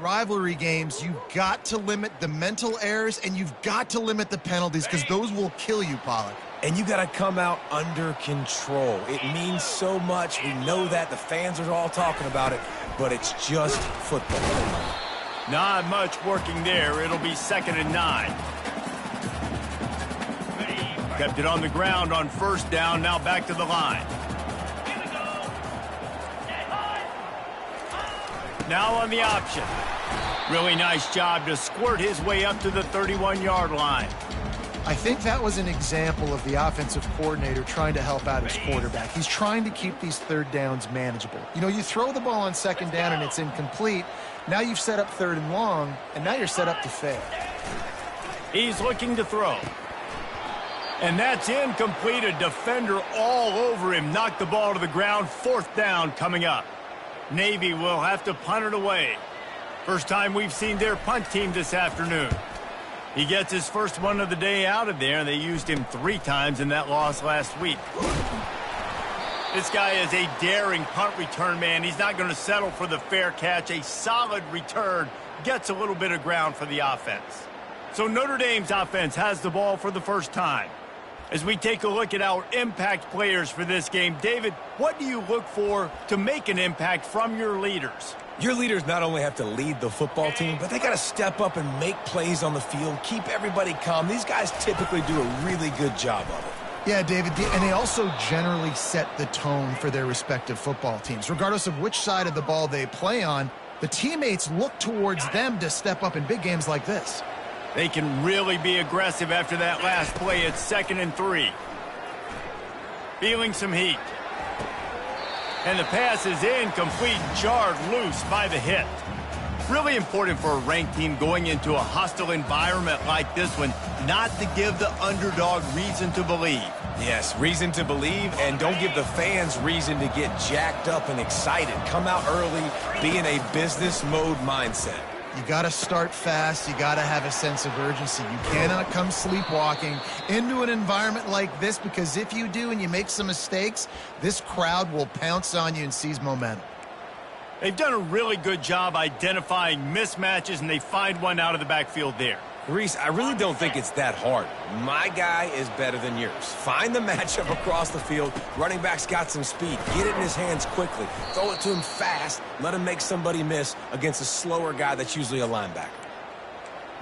rivalry games, you've got to limit the mental errors and you've got to limit the penalties because those will kill you, Pollack. And you got to come out under control. It means so much. We know that. The fans are all talking about it, but it's just football. Not much working there. It'll be 2nd and 9. Kept it on the ground on 1st down. Now back to the line. Now on the option. Really nice job to squirt his way up to the 31-yard line. I think that was an example of the offensive coordinator trying to help out his quarterback. He's trying to keep these 3rd downs manageable. You know, you throw the ball on 2nd down and it's incomplete. Now you've set up 3rd and long, and now you're set up to fail. He's looking to throw. And that's incomplete. A defender all over him. Knocked the ball to the ground. 4th down coming up. Navy will have to punt it away. First time we've seen their punt team this afternoon. He gets his first one of the day out of there, and they used him 3 times in that loss last week. This guy is a daring punt return man. He's not going to settle for the fair catch. A solid return gets a little bit of ground for the offense. So Notre Dame's offense has the ball for the first time. As we take a look at our impact players for this game, David, what do you look for to make an impact from your leaders? Your leaders not only have to lead the football team, but they got to step up and make plays on the field, keep everybody calm. These guys typically do a really good job of it. Yeah, David, and they also generally set the tone for their respective football teams. Regardless of which side of the ball they play on, the teammates look towards them to step up in big games like this. They can really be aggressive after that last play. It's 2nd and 3. Feeling some heat. And the pass is incomplete, jarred loose by the hit. Really important for a ranked team going into a hostile environment like this one, not to give the underdog reason to believe. Yes, reason to believe, and don't give the fans reason to get jacked up and excited. Come out early, be in a business mode mindset. You got to start fast. You got to have a sense of urgency. You cannot come sleepwalking into an environment like this, because if you do and you make some mistakes, this crowd will pounce on you and seize momentum. They've done a really good job identifying mismatches, and they find one out of the backfield there. Reese, I really don't think it's that hard. My guy is better than yours. Find the matchup across the field. Running back's got some speed. Get it in his hands quickly. Throw it to him fast. Let him make somebody miss against a slower guy that's usually a linebacker.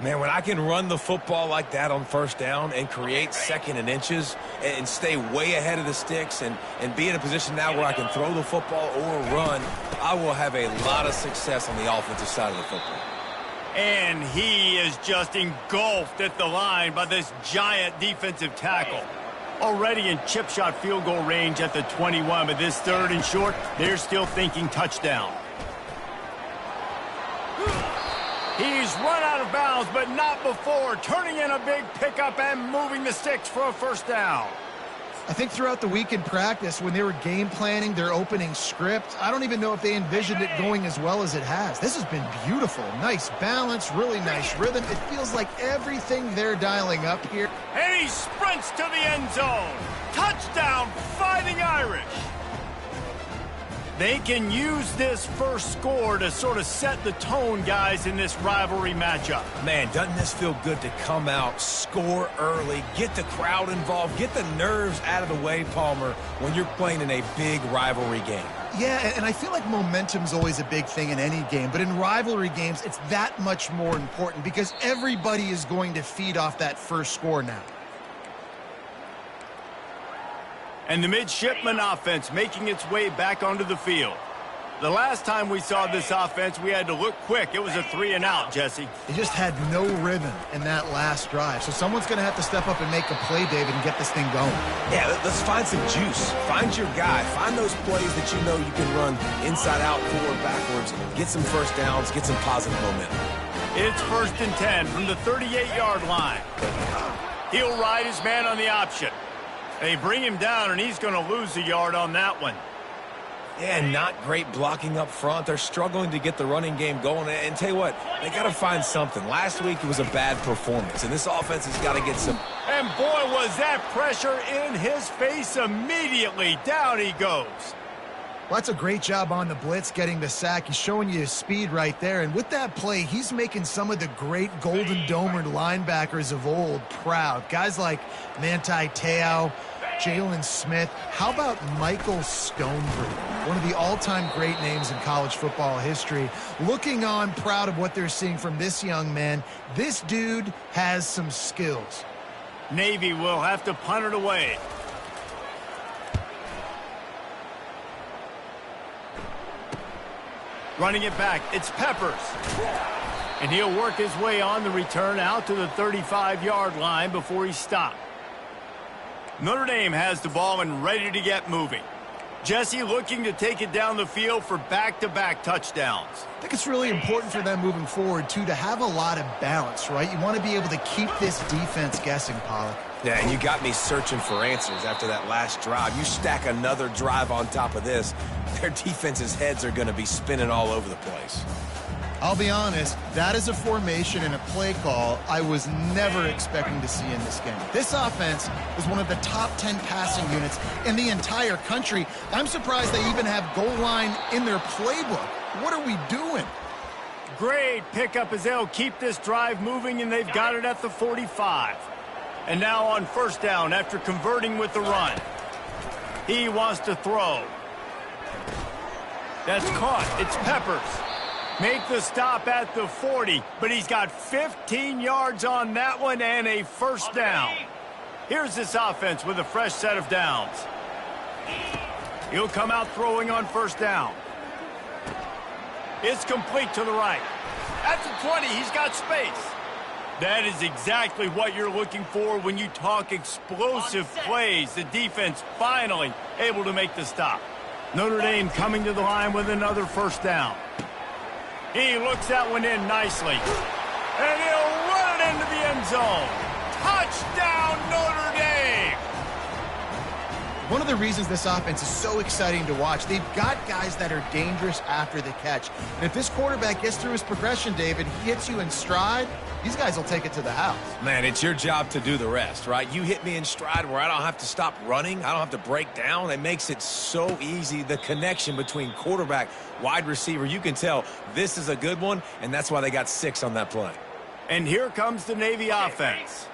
Man, when I can run the football like that on 1st down and create 2nd and inches and stay way ahead of the sticks and be in a position now where I can throw the football or run, I will have a lot of success on the offensive side of the football. And he is just engulfed at the line by this giant defensive tackle. Already in chip shot field goal range at the 21, but this 3rd and short, they're still thinking touchdown. He's run out of bounds, but not before turning in a big pickup and moving the sticks for a 1st down. I think throughout the week in practice, when they were game planning their opening script, I don't even know if they envisioned it going as well as it has. This has been beautiful. Nice balance, really nice rhythm. It feels like everything they're dialing up here. And he sprints to the end zone. Touchdown, Fighting Irish. They can use this first score to sort of set the tone, guys, in this rivalry matchup. Man, doesn't this feel good to come out, score early, get the crowd involved, get the nerves out of the way, Palmer, when you're playing in a big rivalry game? Yeah, and I feel like momentum's always a big thing in any game, but in rivalry games, it's that much more important because everybody is going to feed off that first score now. And the midshipman offense making its way back onto the field. The last time we saw this offense, we had to look quick. It was a 3-and-out, Jesse. They just had no rhythm in that last drive. So someone's going to have to step up and make a play, David, and get this thing going. Yeah, let's find some juice. Find your guy. Find those plays that you know you can run inside out, forward, backwards. Get some 1st downs. Get some positive momentum. It's 1st and 10 from the 38-yard line. He'll ride his man on the option. They bring him down, and he's going to lose a yard on that one. Yeah, not great blocking up front. They're struggling to get the running game going. And tell you what, they got to find something. Last week it was a bad performance, and this offense has got to get some. And boy, was that pressure in his face immediately. Down he goes. Well, that's a great job on the blitz, getting the sack. He's showing you his speed right there. And with that play, he's making some of the great Golden Domer linebackers of old proud. Guys like Manti Te'o, Jalen Smith. How about Michael Stonebridge, one of the all-time great names in college football history? Looking on, proud of what they're seeing from this young man. This dude has some skills. Navy will have to punt it away. Running it back, it's Peppers. And he'll work his way on the return out to the 35-yard line before he's stopped. Notre Dame has the ball and ready to get moving. Jesse looking to take it down the field for back-to-back touchdowns. I think it's really important for them moving forward, too, to have a lot of balance, right? You want to be able to keep this defense guessing, Pollack. Yeah, and you got me searching for answers after that last drive. You stack another drive on top of this, their defense's heads are going to be spinning all over the place. I'll be honest, that is a formation and a play call I was never expecting to see in this game. This offense is one of the top 10 passing units in the entire country. I'm surprised they even have goal line in their playbook. What are we doing? Great pickup as they'll keep this drive moving, and they've got it at the 45. And now on first down after converting with the run. He wants to throw. That's caught. It's Peppers. Make the stop at the 40, but he's got 15 yards on that one and a first down. Here's this offense with a fresh set of downs. He'll come out throwing on first down. It's complete to the right. At the 20, he's got space. That is exactly what you're looking for when you talk explosive plays. The defense finally able to make the stop. Notre Dame coming to the line with another first down. He looks that one in nicely. And he'll run it into the end zone. Touchdown, Notre Dame! One of the reasons this offense is so exciting to watch, they've got guys that are dangerous after the catch. And if this quarterback gets through his progression, David, he hits you in stride, these guys will take it to the house. Man, it's your job to do the rest, right? You hit me in stride where I don't have to stop running. I don't have to break down. It makes it so easy, the connection between quarterback, wide receiver. You can tell this is a good one, and that's why they got 6 on that play. And here comes the Navy offense.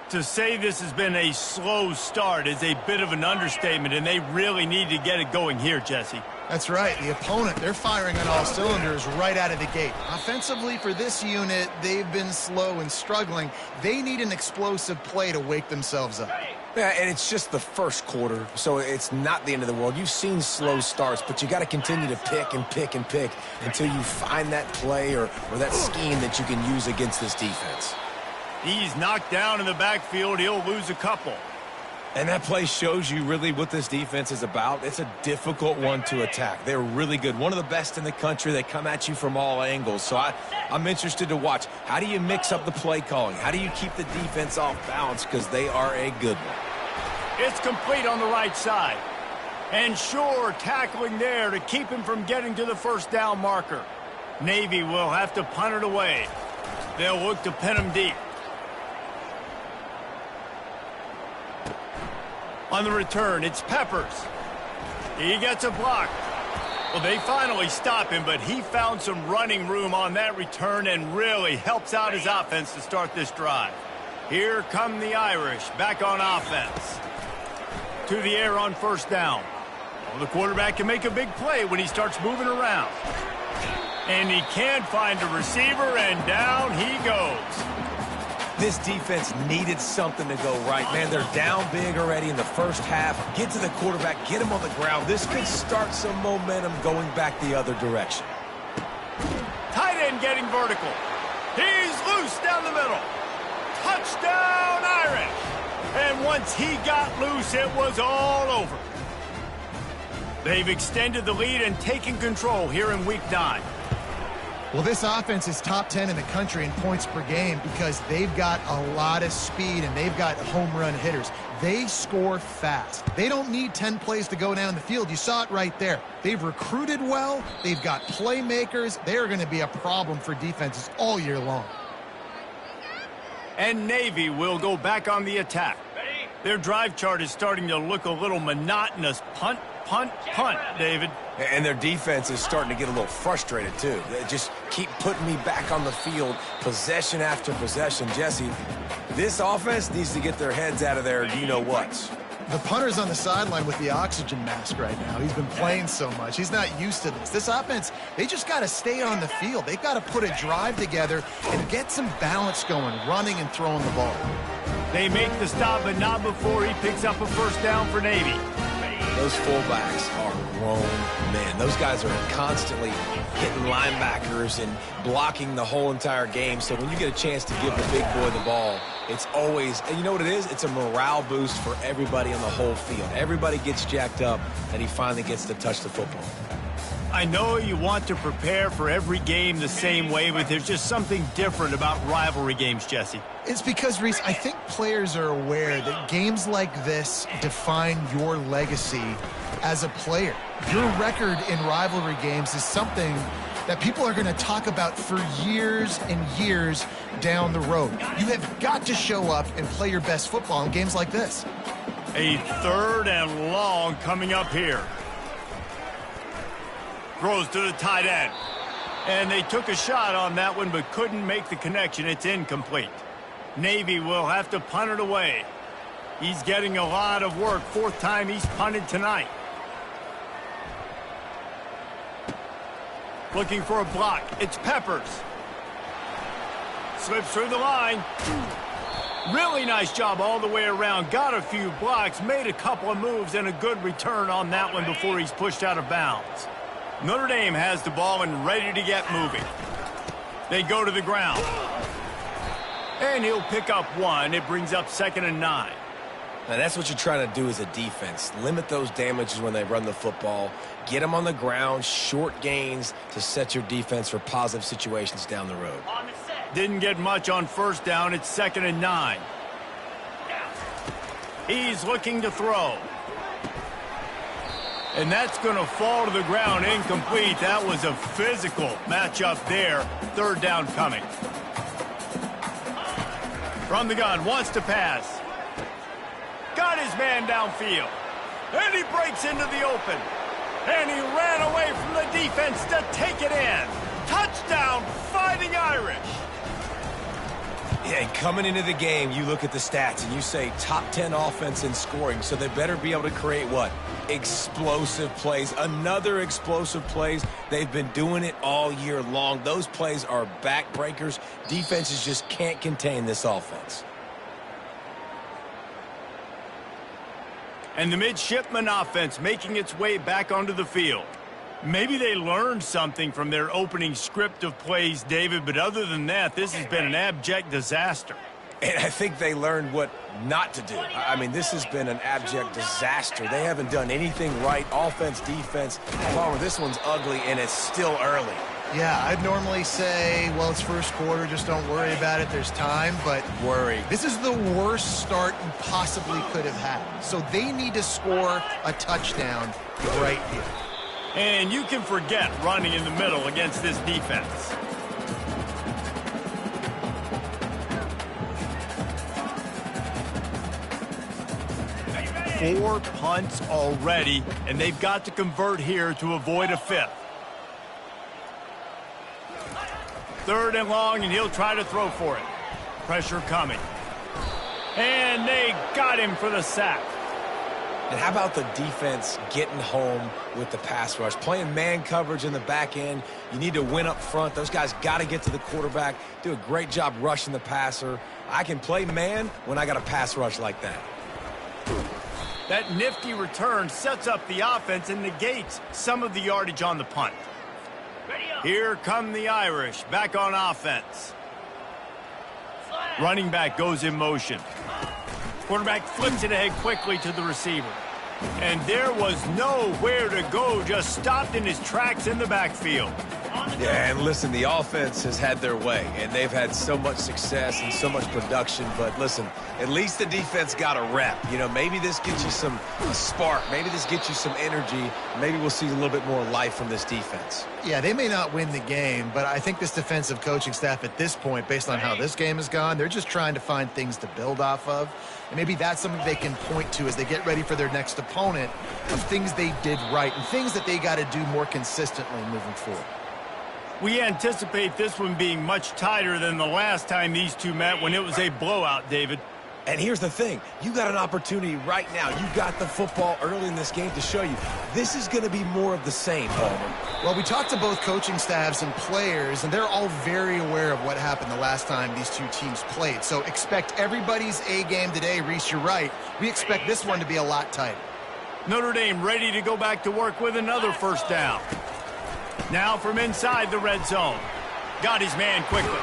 To say this has been a slow start is a bit of an understatement, and they really need to get it going here, Jesse. That's right. The opponent, they're firing on all cylinders right out of the gate. Offensively, for this unit, they've been slow and struggling. They need an explosive play to wake themselves up. Yeah, and it's just the first quarter, so it's not the end of the world. You've seen slow starts, but you got to continue to pick and pick and pick until you find that play or that scheme that you can use against this defense. He's knocked down in the backfield. He'll lose a couple. And that play shows you really what this defense is about. It's a difficult one to attack. They're really good. One of the best in the country. They come at you from all angles. So I'm interested to watch. How do you mix up the play calling? How do you keep the defense off balance? Because they are a good one. It's complete on the right side. And sure, tackling there to keep him from getting to the first down marker. Navy will have to punt it away. They'll look to pin him deep. On the return, it's Peppers. He gets a block. Well, they finally stop him, but he found some running room on that return and really helps out his offense to start this drive. Here come the Irish back on offense. To the air on first down. Well, the quarterback can make a big play when he starts moving around. And he can find a receiver, and down he goes. This defense needed something to go right, man. They're down big already in the first half. Get to the quarterback, get him on the ground. This could start some momentum going back the other direction. Tight end getting vertical. He's loose down the middle. Touchdown, Irish. And once he got loose, it was all over. They've extended the lead and taken control here in Week 9. Well, this offense is top 10 in the country in points per game because they've got a lot of speed and they've got home run hitters. They score fast. They don't need 10 plays to go down the field. You saw it right there. They've recruited well. They've got playmakers. They are going to be a problem for defenses all year long. And Navy will go back on the attack. Their drive chart is starting to look a little monotonous. Punt, punt, David. And their defense is starting to get a little frustrated, too. They just keep putting me back on the field, possession after possession. Jesse, this offense needs to get their heads out of their you-know-whats. The punter's on the sideline with the oxygen mask right now. He's been playing so much. He's not used to this. This offense, they just got to stay on the field. They've got to put a drive together and get some balance going, running and throwing the ball. They make the stop, but not before he picks up a first down for Navy. Those fullbacks are grown men. Those guys are constantly hitting linebackers and blocking the whole entire game. So when you get a chance to give the big boy the ball, it's always, and you know what it is? It's a morale boost for everybody on the whole field. Everybody gets jacked up, and he finally gets to touch the football. I know you want to prepare for every game the same way, but there's just something different about rivalry games, Jesse. It's because, Reese, I think players are aware that games like this define your legacy as a player. Your record in rivalry games is something that people are going to talk about for years and years down the road. You have got to show up and play your best football in games like this. A 3rd and long coming up here. Throws to the tight end. And they took a shot on that one but couldn't make the connection. It's incomplete. Navy will have to punt it away. He's getting a lot of work. 4th time he's punted tonight. Looking for a block. It's Peppers. Slips through the line. Really nice job all the way around. Got a few blocks, made a couple of moves, and a good return on that one before he's pushed out of bounds. Notre Dame has the ball and ready to get moving. They go to the ground. And he'll pick up 1. It brings up 2nd and 9. Now, that's what you're trying to do as a defense. Limit those damages when they run the football. Get them on the ground, short gains to set your defense for positive situations down the road. Didn't get much on 1st down. It's 2nd and 9. He's looking to throw. And that's going to fall to the ground, incomplete. That was a physical matchup there. 3rd down coming. From the gun, wants to pass. Got his man downfield. And he breaks into the open. And he ran away from the defense to take it in. Touchdown, Fighting Irish. Yeah, and coming into the game, you look at the stats and you say top 10 offense in scoring, so they better be able to create what? Explosive plays. Another explosive plays. They've been doing it all year long. Those plays are backbreakers. Defenses just can't contain this offense. And the midshipman offense making its way back onto the field. Maybe they learned something from their opening script of plays, David, but other than that, this has been an abject disaster. And I think they learned what not to do. I mean, this has been an abject disaster. They haven't done anything right, offense, defense. Palmer, this one's ugly, and it's still early. Yeah, I'd normally say, well, it's 1st quarter, just don't worry about it, there's time, but worry. This is the worst start you possibly could have had. So they need to score a touchdown right here. And you can forget running in the middle against this defense. Four punts already, and they've got to convert here to avoid a 5th. 3rd and long, and he'll try to throw for it. Pressure coming. And they got him for the sack. And how about the defense getting home with the pass rush? Playing man coverage in the back end. You need to win up front. Those guys got to get to the quarterback. Do a great job rushing the passer. I can play man when I got a pass rush like that. That nifty return sets up the offense and negates some of the yardage on the punt. Here come the Irish back on offense. Running back goes in motion. Quarterback flips it ahead quickly to the receiver. And there was nowhere to go, just stopped in his tracks in the backfield. Yeah, and listen, the offense has had their way, and they've had so much success and so much production. But listen, at least the defense got a rep. You know, maybe this gets you a spark. Maybe this gets you some energy. Maybe we'll see a little bit more life from this defense. Yeah, they may not win the game, but I think this defensive coaching staff at this point, based on how this game has gone, they're just trying to find things to build off of. And maybe that's something they can point to as they get ready for their next opponent of things they did right and things that they got to do more consistently moving forward. We anticipate this one being much tighter than the last time these two met when it was a blowout, David. And here's the thing. You got an opportunity right now. You got the football early in this game to show you. This is going to be more of the same, Palmer. Well, we talked to both coaching staffs and players, and they're all very aware of what happened the last time these two teams played. So expect everybody's A game today. Reese, you're right. We expect this one to be a lot tighter. Notre Dame ready to go back to work with another first down. Now from inside the red zone. Got his man quickly.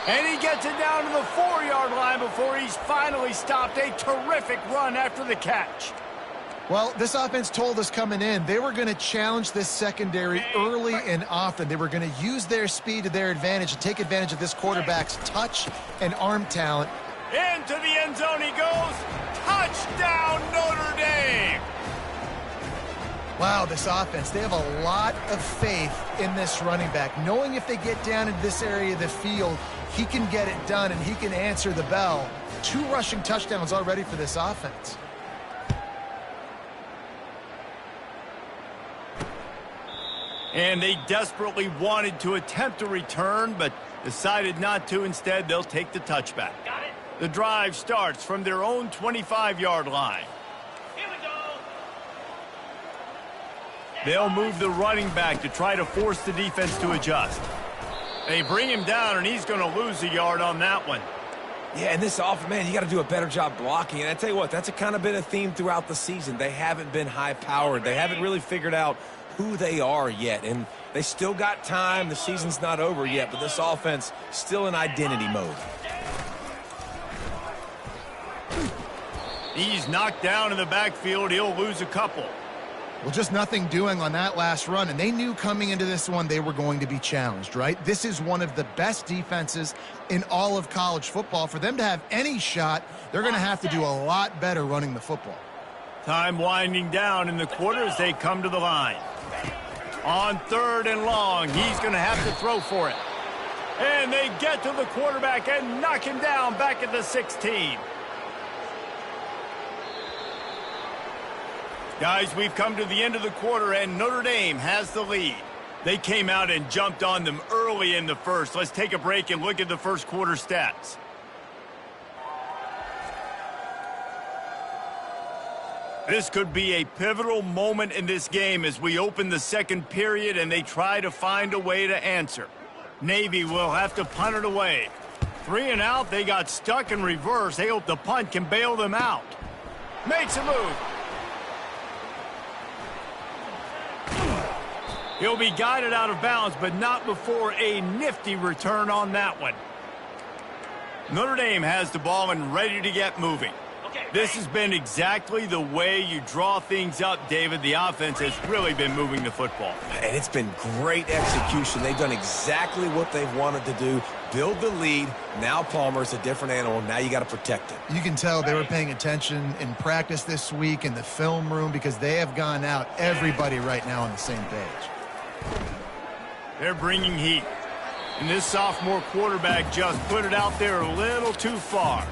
And he gets it down to the 4-yard line before he's finally stopped. A terrific run after the catch. Well, this offense told us coming in they were going to challenge this secondary early and often. They were going to use their speed to their advantage and take advantage of this quarterback's touch and arm talent. Into the end zone he goes. Touchdown, Notre Dame. Wow, this offense, they have a lot of faith in this running back, knowing if they get down into this area of the field, he can get it done and he can answer the bell. 2 rushing touchdowns already for this offense. And they desperately wanted to attempt a return, but decided not to. Instead, they'll take the touchback. The drive starts from their own 25-yard line. They'll move the running back to try to force the defense to adjust. They bring him down, and he's going to lose a yard on that one. Yeah, and this offense, man, you got to do a better job blocking. And I tell you what, that's kind of been a theme throughout the season. They haven't been high-powered. They haven't really figured out who they are yet. And they still got time. The season's not over yet, but this offense still in identity mode. He's knocked down in the backfield. He'll lose a couple. Well, just nothing doing on that last run, and they knew coming into this one they were going to be challenged, right? This is one of the best defenses in all of college football. For them to have any shot, they're going to have to do a lot better running the football. Time winding down in the quarter as they come to the line. On 3rd and long, he's going to have to throw for it. And they get to the quarterback and knock him down back at the 16. Guys, we've come to the end of the quarter, and Notre Dame has the lead. They came out and jumped on them early in the first. Let's take a break and look at the first quarter stats. This could be a pivotal moment in this game as we open the second period and they try to find a way to answer. Navy will have to punt it away. 3 and out, they got stuck in reverse. They hope the punt can bail them out. Makes a move. He'll be guided out of bounds, but not before a nifty return on that one. Notre Dame has the ball and ready to get moving. This has been exactly the way you draw things up, David. The offense has really been moving the football. And it's been great execution. They've done exactly what they've wanted to do. Build the lead. Now Palmer's a different animal. Now you got to protect it. You can tell they were paying attention in practice this week in the film room because they have gone out, everybody right now on the same page. They're bringing heat. And this sophomore quarterback just put it out there a little too far.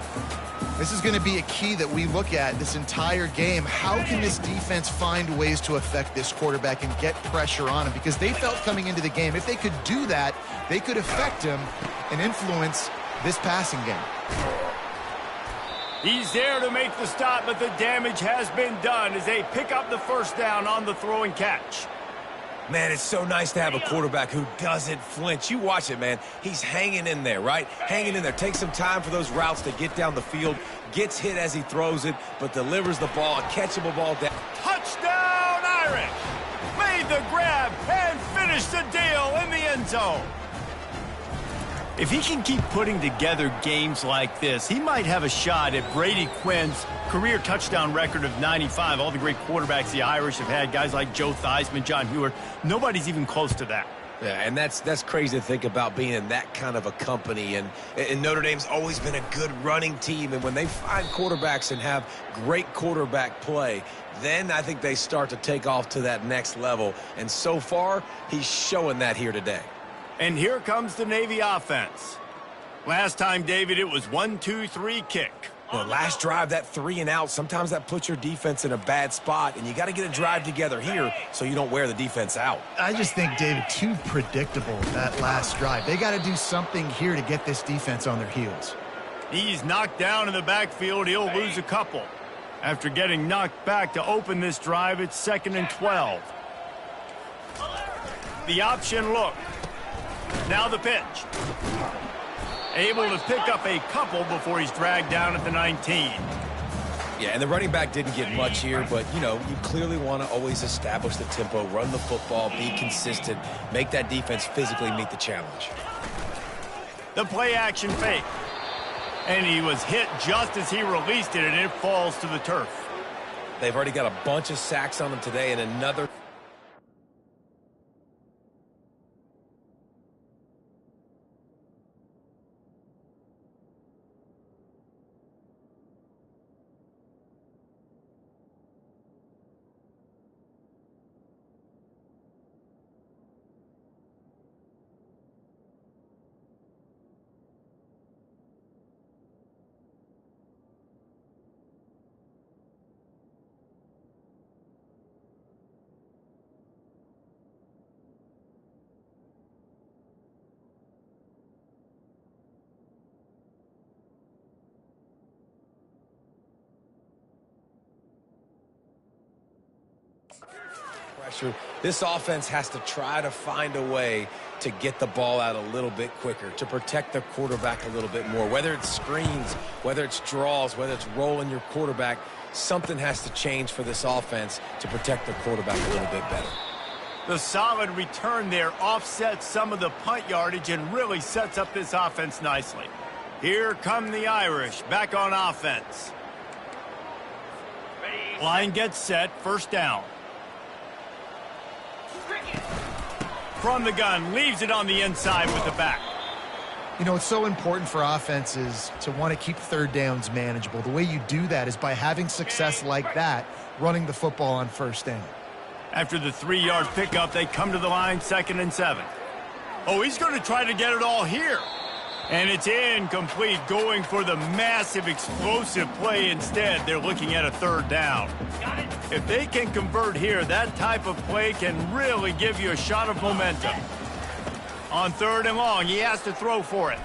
This is going to be a key that we look at this entire game. How can this defense find ways to affect this quarterback and get pressure on him? Because they felt coming into the game, if they could do that, they could affect him and influence this passing game. He's there to make the stop, but the damage has been done as they pick up the first down on the throw and catch. Man, it's so nice to have a quarterback who doesn't flinch. You watch it, man. He's hanging in there, right? Hanging in there. Takes some time for those routes to get down the field. Gets hit as he throws it, but delivers the ball, a catchable ball down. Touchdown, Irish! Made the grab and finished the deal in the end zone. If he can keep putting together games like this, he might have a shot at Brady Quinn's career touchdown record of 95. All the great quarterbacks the Irish have had, guys like Joe Theismann, John Hewart, nobody's even close to that. Yeah, and that's crazy to think about being in that kind of a company. And Notre Dame's always been a good running team. And when they find quarterbacks and have great quarterback play, then I think they start to take off to that next level. And so far, he's showing that here today. And here comes the Navy offense. Last time, David, it was 1-2-3 kick. The last drive, that 3 and out, sometimes that puts your defense in a bad spot, and you got to get a drive together here so you don't wear the defense out. I just think, David, too predictable, that last drive. They got to do something here to get this defense on their heels. He's knocked down in the backfield. He'll lose a couple. After getting knocked back to open this drive, it's 2nd and 12. The option look. Now the pitch. Able to pick up a couple before he's dragged down at the 19. Yeah, and the running back didn't get much here, but, you know, you clearly want to always establish the tempo, run the football, be consistent, make that defense physically meet the challenge. The play-action fake. And he was hit just as he released it, and it falls to the turf. They've already got a bunch of sacks on them today, and another... pressure. This offense has to try to find a way to get the ball out a little bit quicker, to protect their quarterback a little bit more. Whether it's screens, whether it's draws, whether it's rolling your quarterback, something has to change for this offense to protect their quarterback a little bit better. The solid return there offsets some of the punt yardage and really sets up this offense nicely. Here come the Irish back on offense. Line gets set, 1st down. From the gun, leaves it on the inside with the back. You know, it's so important for offenses to want to keep 3rd downs manageable. The way you do that is by having success like that, running the football on 1st down. After the 3-yard pickup, they come to the line, 2nd and 7. Oh, he's going to try to get it all here. And it's incomplete, going for the massive explosive play instead. They're looking at a 3rd down. If they can convert here, that type of play can really give you a shot of momentum. On 3rd and long, he has to throw for it.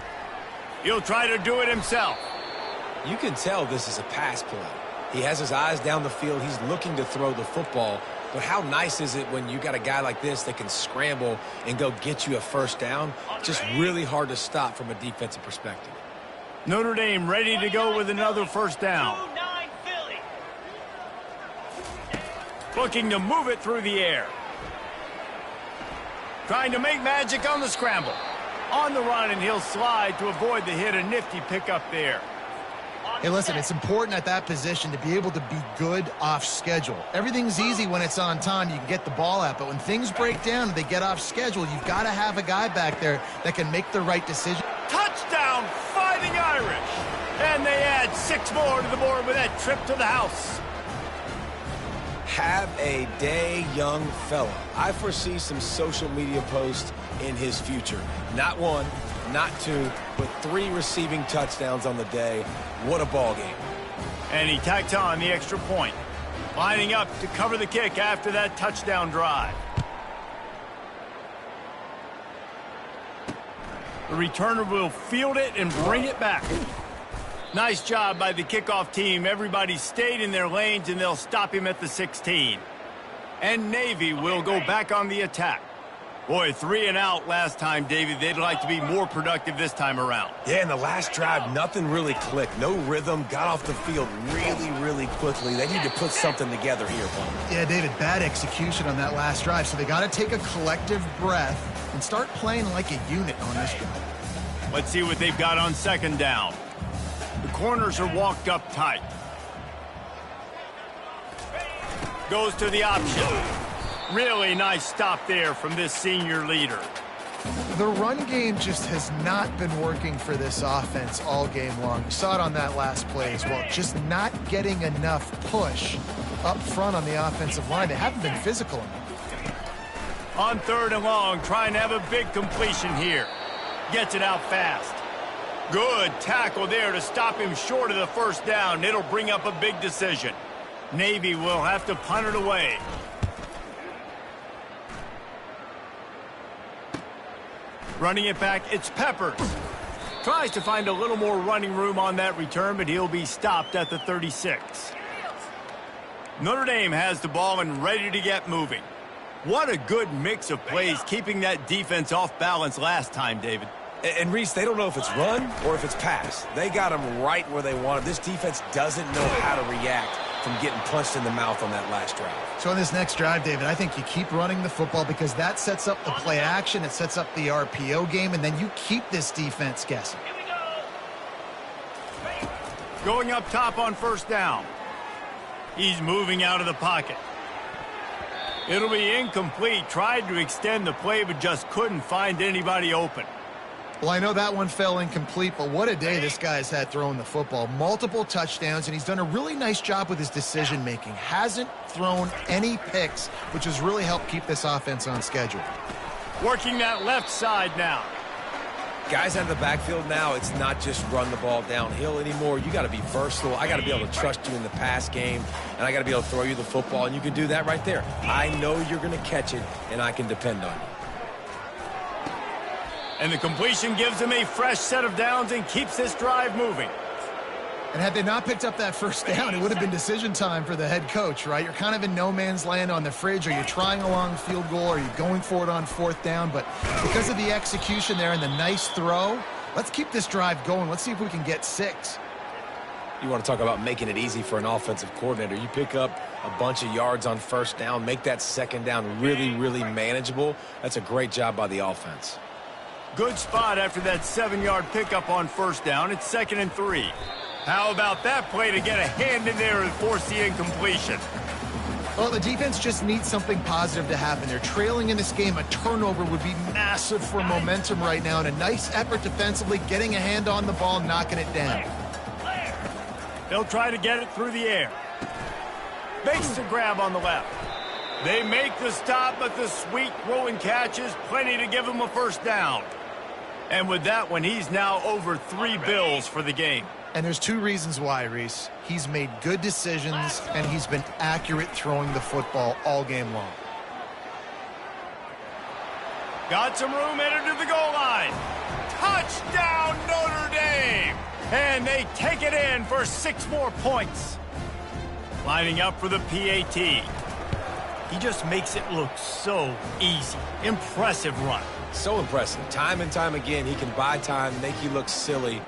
He'll try to do it himself. You can tell this is a pass play. He has his eyes down the field. He's looking to throw the football. But how nice is it when you got a guy like this that can scramble and go get you a 1st down? Just really hard to stop from a defensive perspective. Notre Dame ready to go with another 1st down. Looking to move it through the air. Trying to make magic on the scramble. On the run, and he'll slide to avoid the hit. A nifty pickup there. Hey, listen, it's important at that position to be able to be good off schedule. Everything's easy when it's on time. You can get the ball out. But when things break down and they get off schedule, you've got to have a guy back there that can make the right decision. Touchdown, Fighting Irish. And they add 6 more to the board with that trip to the house. Have a day, young fella. I foresee some social media posts in his future. Not 1, not 2, but 3 receiving touchdowns on the day. What a ball game. And he tacked on the extra point. Lining up to cover the kick after that touchdown drive. The returner will field it and bring it back. Nice job by the kickoff team. Everybody stayed in their lanes, and they'll stop him at the 16. And Navy will go back on the attack. Boy, 3 and out last time, David. They'd like to be more productive this time around. Yeah, in the last drive, nothing really clicked. No rhythm. Got off the field really, really quickly. They need to put something together here, Paul. Yeah, David, bad execution on that last drive. So they got to take a collective breath and start playing like a unit on this drive. Let's see what they've got on 2nd down. The corners are walked up tight. Goes to the option. Really nice stop there from this senior leader. The run game just has not been working for this offense all game long. You saw it on that last play as well. Just not getting enough push up front on the offensive line. They haven't been physical enough. On 3rd and long, trying to have a big completion here. Gets it out fast. Good tackle there to stop him short of the 1st down. It'll bring up a big decision. Navy will have to punt it away. Running it back, it's Peppers. Tries to find a little more running room on that return, but he'll be stopped at the 36. Notre Dame has the ball and ready to get moving. What a good mix of plays, keeping that defense off balance last time, David. And Reese, they don't know if it's run or if it's pass. They got them right where they want it. This defense doesn't know how to react from getting punched in the mouth on that last drive. So in this next drive, David, I think you keep running the football because that sets up the play action, it sets up the RPO game, and then you keep this defense guessing. Going up top on 1st down. He's moving out of the pocket. It'll be incomplete. Tried to extend the play, but just couldn't find anybody open. Well, I know that one fell incomplete, but what a day this guy's had throwing the football. Multiple touchdowns, and he's done a really nice job with his decision-making. Hasn't thrown any picks, which has really helped keep this offense on schedule. Working that left side now. Guys out of the backfield now, it's not just run the ball downhill anymore. You got to be versatile. I got to be able to trust you in the pass game, and I got to be able to throw you the football, and you can do that right there. I know you're going to catch it, and I can depend on you. And the completion gives him a fresh set of downs and keeps this drive moving. And had they not picked up that 1st down, it would have been decision time for the head coach, right? You're kind of in no man's land on the fridge. Are you trying a long field goal? Are you going for it on 4th down? But because of the execution there and the nice throw, let's keep this drive going. Let's see if we can get 6. You want to talk about making it easy for an offensive coordinator. You pick up a bunch of yards on 1st down, make that 2nd down really, really manageable. That's a great job by the offense. Good spot after that 7-yard pickup on 1st down. It's 2nd and 3. How about that play to get a hand in there and force the incompletion? Well, the defense just needs something positive to happen. They're trailing in this game. A turnover would be massive for momentum right now, and a nice effort defensively, getting a hand on the ball, knocking it down. They'll try to get it through the air. Makes the grab on the left. They make the stop, but the sweet throw and catch is plenty to give him a 1st down. And with that one, he's now over 3 bills for the game. And there's 2 reasons why, Reese. He's made good decisions, and he's been accurate throwing the football all game long. Got some room headed to the goal line. Touchdown, Notre Dame! And they take it in for 6 more points. Lining up for the PAT. He just makes it look so easy. Impressive run. So impressive. Time and time again, he can buy time, make you look silly.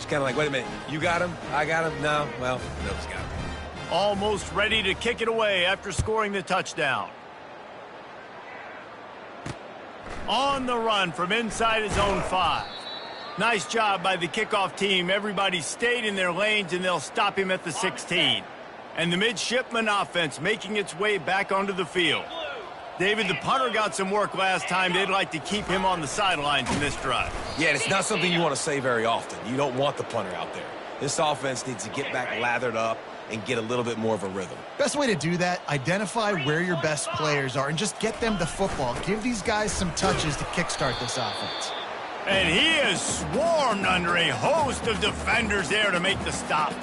Just kind of like, wait a minute, you got him? I got him? No? Well, nobody's got him. Almost ready to kick it away after scoring the touchdown. On the run from inside his own 5. Nice job by the kickoff team. Everybody stayed in their lanes, and they'll stop him at the 16. And the midshipman offense making its way back onto the field. David, the punter got some work last time. They'd like to keep him on the sidelines in this drive. Yeah, it's not something you want to say very often. You don't want the punter out there. This offense needs to get back lathered up and get a little bit more of a rhythm. Best way to do that, identify where your best players are and just get them the football. Give these guys some touches to kickstart this offense. And he is swarmed under a host of defenders there to make the stop.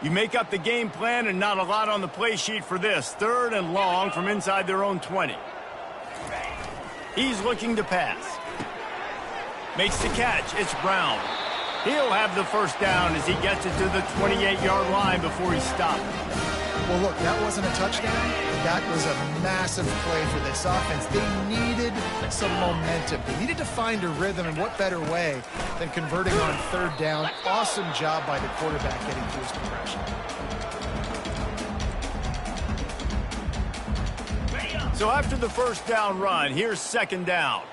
You make up the game plan and not a lot on the play sheet for this. 3rd and long from inside their own 20. He's looking to pass. Makes the catch. It's Brown. He'll have the first down as he gets it to the 28-yard line before he's stopped. Well, look, that wasn't a touchdown. That was a massive play for this offense. They needed some momentum. They needed to find a rhythm, and what better way than converting on 3rd down. Awesome job by the quarterback getting through his progression. So after the first down run, here's 2nd down.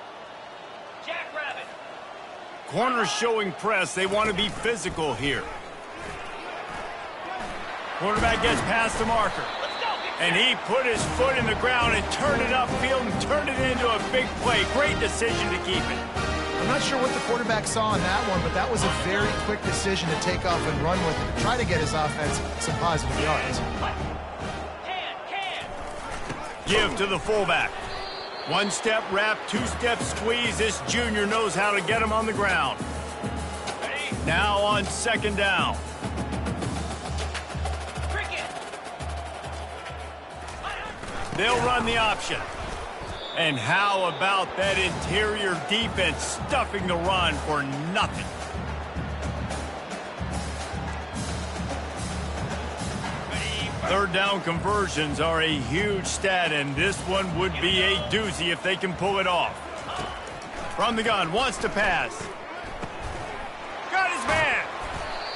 Corners showing press. They want to be physical here. Quarterback gets past the marker. And he put his foot in the ground and turned it upfield and turned it into a big play. Great decision to keep it. I'm not sure what the quarterback saw in that one, but that was a very quick decision to take off and run with it, to try to get his offense some positive yards. Give to the fullback. One-step wrap, two-step squeeze. This junior knows how to get him on the ground. Now on second down. They'll run the option. And how about that interior defense stuffing the run for nothing? Third down conversions are a huge stat, and this one would be a doozy if they can pull it off. From the gun, wants to pass. Got his man.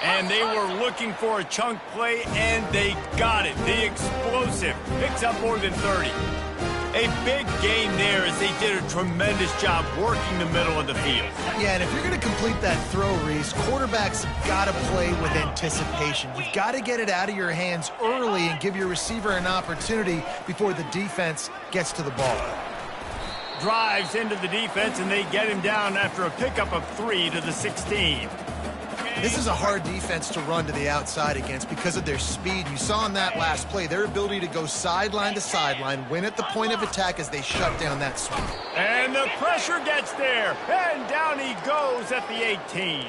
And they were looking for a chunk play, and they got it. The explosive picks up more than 30. A big gain there as they did a tremendous job working the middle of the field. Yeah, and if you're going to complete that throw, Reese, quarterbacks got to play with anticipation. You've got to get it out of your hands early and give your receiver an opportunity before the defense gets to the ball. Drives into the defense, and they get him down after a pickup of 3 to the 16. This is a hard defense to run to the outside against because of their speed. You saw in that last play their ability to go sideline to sideline, win at the point of attack as they shut down that sweep. And the pressure gets there, and down he goes at the 18.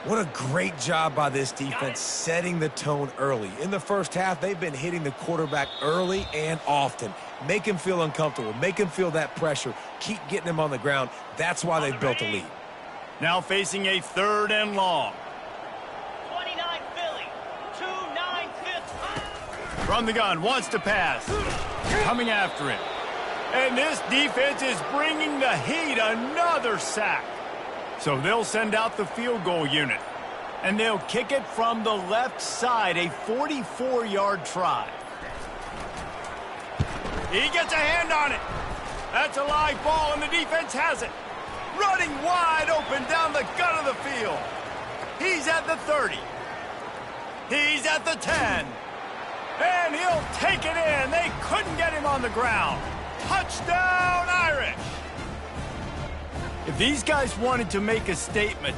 What a great job by this defense setting the tone early. In the first half, they've been hitting the quarterback early and often. Make him feel uncomfortable. Make him feel that pressure. Keep getting him on the ground. That's why they've built a lead. Now facing a third and long. 29 Philly, 2-9 Fifth. From the gun, wants to pass. Coming after him. And this defense is bringing the heat. Another sack. So they'll send out the field goal unit. And they'll kick it from the left side, a 44-yard try. He gets a hand on it. That's a live ball, and the defense has it. Running wide open down the gut of the field. He's at the 30. He's at the 10. And he'll take it in. They couldn't get him on the ground. Touchdown, Irish. If these guys wanted to make a statement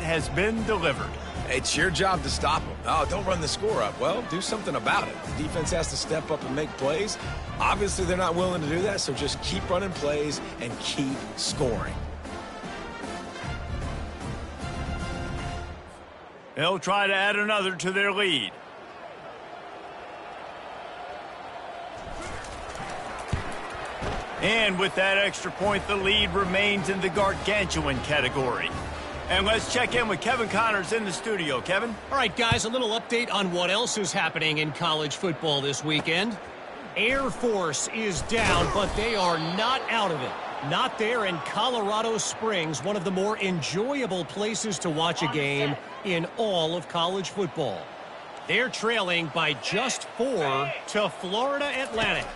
has been delivered. It's your job to stop them. Oh, don't run the score up. Well, do something about it. The defense has to step up and make plays. Obviously, they're not willing to do that, so just keep running plays and keep scoring. They'll try to add another to their lead. And with that extra point, the lead remains in the gargantuan category. And let's check in with Kevin Connors in the studio. Kevin? All right, guys, a little update on what else is happening in college football this weekend. Air Force is down, but they are not out of it. Not there in Colorado Springs, one of the more enjoyable places to watch a game in all of college football. They're trailing by just 4 to Florida Atlantic.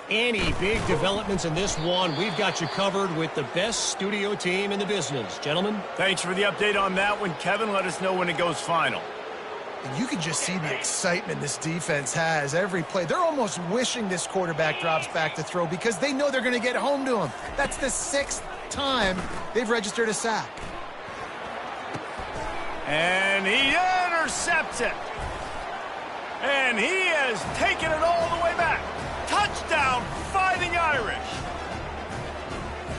Any big developments in this one, we've got you covered with the best studio team in the business. Gentlemen? Thanks for the update on that one, Kevin. Let us know when it goes final. And you can just see the excitement this defense has every play. They're almost wishing this quarterback drops back to throw because they know they're going to get home to him. That's the 6th time they've registered a sack. And he intercepts it. And he has taken it all the way back. Touchdown, Fighting Irish.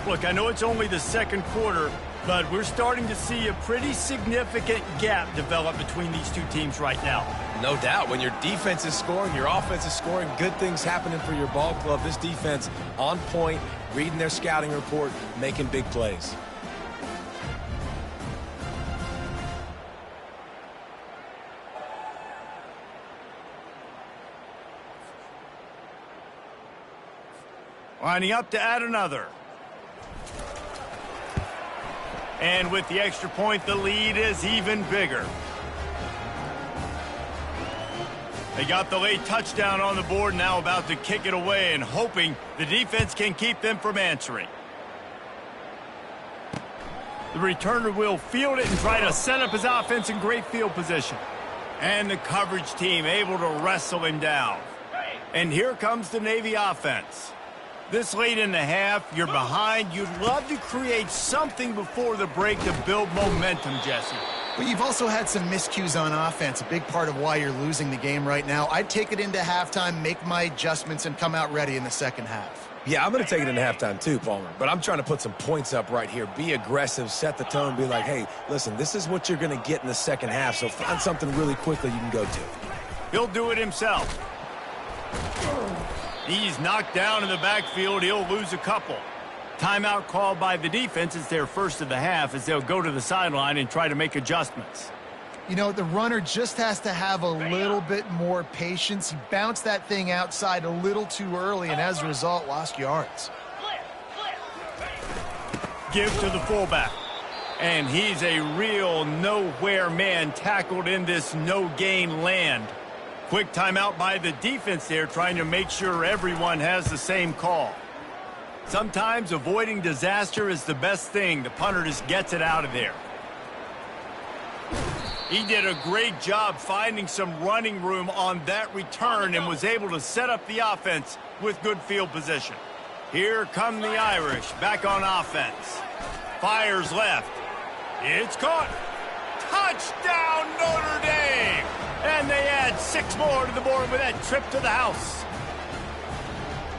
Look, I know it's only the second quarter, but we're starting to see a pretty significant gap develop between these two teams right now. No doubt. When your defense is scoring, your offense is scoring, good things happening for your ball club. This defense on point, reading their scouting report, making big plays. Lining up to add another. And with the extra point, the lead is even bigger. They got the late touchdown on the board, now about to kick it away and hoping the defense can keep them from answering. The returner will field it and try to set up his offense in great field position. And the coverage team able to wrestle him down. And here comes the Navy offense. This late in the half, you're behind. You'd love to create something before the break to build momentum, Jesse. But you've also had some miscues on offense, a big part of why you're losing the game right now. I'd take it into halftime, make my adjustments, and come out ready in the second half. Yeah, I'm going to take it into halftime too, Palmer. But I'm trying to put some points up right here. Be aggressive, set the tone, be like, hey, listen, this is what you're going to get in the second half, so find something really quickly you can go to. He'll do it himself. He's knocked down in the backfield. He'll lose a couple. Timeout called by the defense. It's their first of the half as they'll go to the sideline and try to make adjustments. You know, the runner just has to have a little bit more patience. He bounced that thing outside a little too early, and as a result, lost yards. Give to the fullback. And he's a real nowhere man tackled in this no-gain land. Quick timeout by the defense there, trying to make sure everyone has the same call. Sometimes avoiding disaster is the best thing. The punter just gets it out of there. He did a great job finding some running room on that return and was able to set up the offense with good field position. Here come the Irish back on offense. Fires left. It's caught. Touchdown, Notre Dame! And they add 6 more to the board with that trip to the house.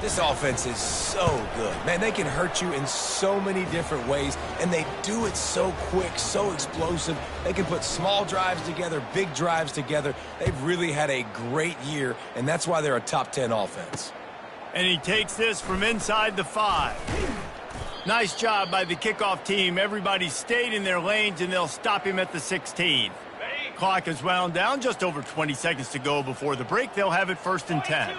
This offense is so good. Man, they can hurt you in so many different ways, and they do it so quick, so explosive. They can put small drives together, big drives together. They've really had a great year, and that's why they're a top 10 offense. And he takes this from inside the 5. Nice job by the kickoff team. Everybody stayed in their lanes, and they'll stop him at the 16. Clock is wound down. Just over 20 seconds to go before the break. They'll have it 1st and 10.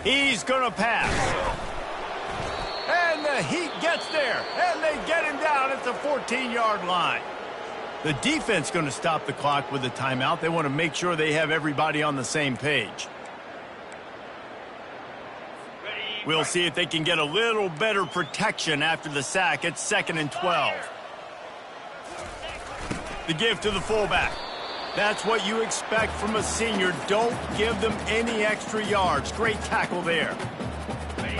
He's going to pass. And the Heat gets there. And they get him down at the 14-yard line. The defense going to stop the clock with a timeout. They want to make sure they have everybody on the same page. We'll see if they can get a little better protection after the sack. It's 2nd and 12. The give to the fullback. That's what you expect from a senior. Don't give them any extra yards. Great tackle there.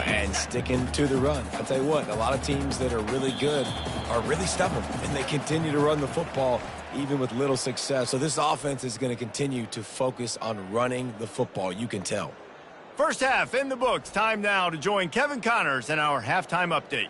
And sticking to the run. I'll tell you what, a lot of teams that are really good are really stubborn, and they continue to run the football even with little success. So this offense is going to continue to focus on running the football. You can tell. First half in the books. Time now to join Kevin Connors in our halftime update.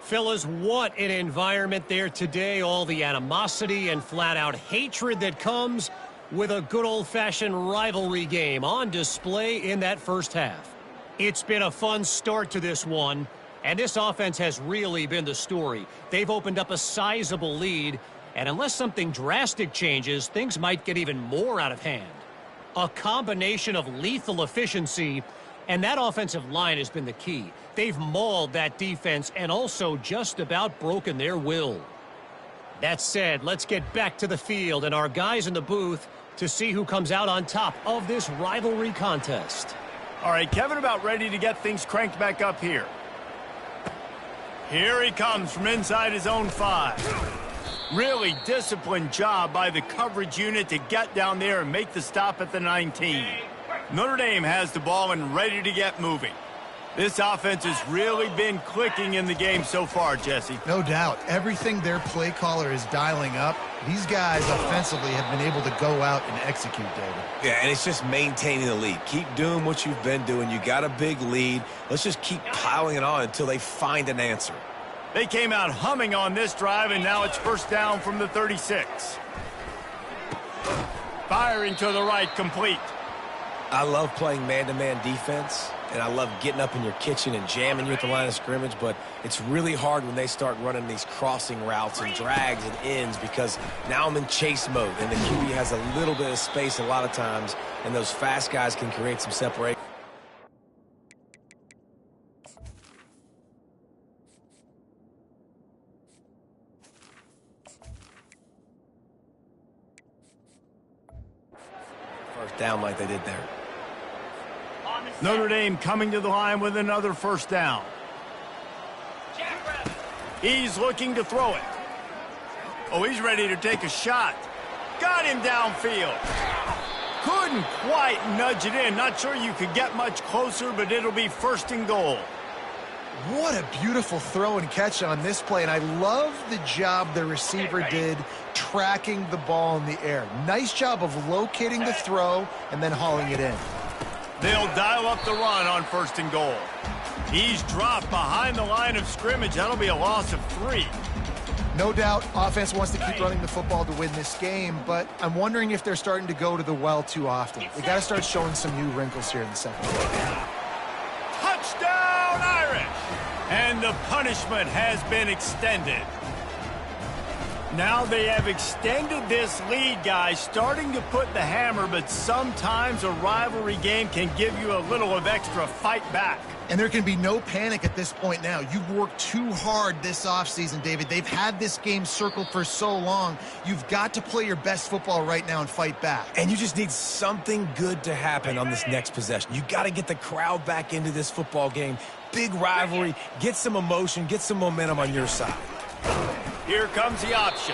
Fellas, what an environment there today. All the animosity and flat-out hatred that comes with a good old-fashioned rivalry game on display in that first half. It's been a fun start to this one, and this offense has really been the story. They've opened up a sizable lead, and unless something drastic changes, things might get even more out of hand. A combination of lethal efficiency, and that offensive line has been the key. They've mauled that defense and also just about broken their will. That said, let's get back to the field and our guys in the booth to see who comes out on top of this rivalry contest. All right, Kevin about ready to get things cranked back up here. Here he comes from inside his own 5. Really disciplined job by the coverage unit to get down there and make the stop at the 19. Notre Dame has the ball and ready to get moving. This offense has really been clicking in the game so far, Jesse. No doubt. Everything their play caller is dialing up, these guys offensively have been able to go out and execute, David. Yeah, and it's just maintaining the lead. Keep doing what you've been doing. You got a big lead. Let's just keep piling it on until they find an answer. They came out humming on this drive, and now it's first down from the 36. Firing to the right, complete. I love playing man-to-man defense, and I love getting up in your kitchen and jamming you at the line of scrimmage, but it's really hard when they start running these crossing routes and drags and ends because now I'm in chase mode, and the QB has a little bit of space a lot of times, and those fast guys can create some separation. First down like they did there. Notre Dame coming to the line with another first down. He's looking to throw it. Oh, he's ready to take a shot. Got him downfield. Couldn't quite nudge it in. Not sure you could get much closer, but it'll be 1st and goal. What a beautiful throw and catch on this play, and I love the job the receiver did tracking the ball in the air. Nice job of locating the throw and then hauling it in. They'll dial up the run on 1st and goal. He's dropped behind the line of scrimmage. That'll be a loss of 3. No doubt, offense wants to keep running the football to win this game, but I'm wondering if they're starting to go to the well too often. They got to start showing some new wrinkles here in the second half. Touchdown, Irish! And the punishment has been extended. Now they have extended this lead, guys, starting to put the hammer, but sometimes a rivalry game can give you a little of extra fight back. And there can be no panic at this point now. You've worked too hard this offseason, David. They've had this game circled for so long. You've got to play your best football right now and fight back. And you just need something good to happen on this next possession. You got to get the crowd back into this football game. Big rivalry. Get some emotion. Get some momentum on your side. Here comes the option.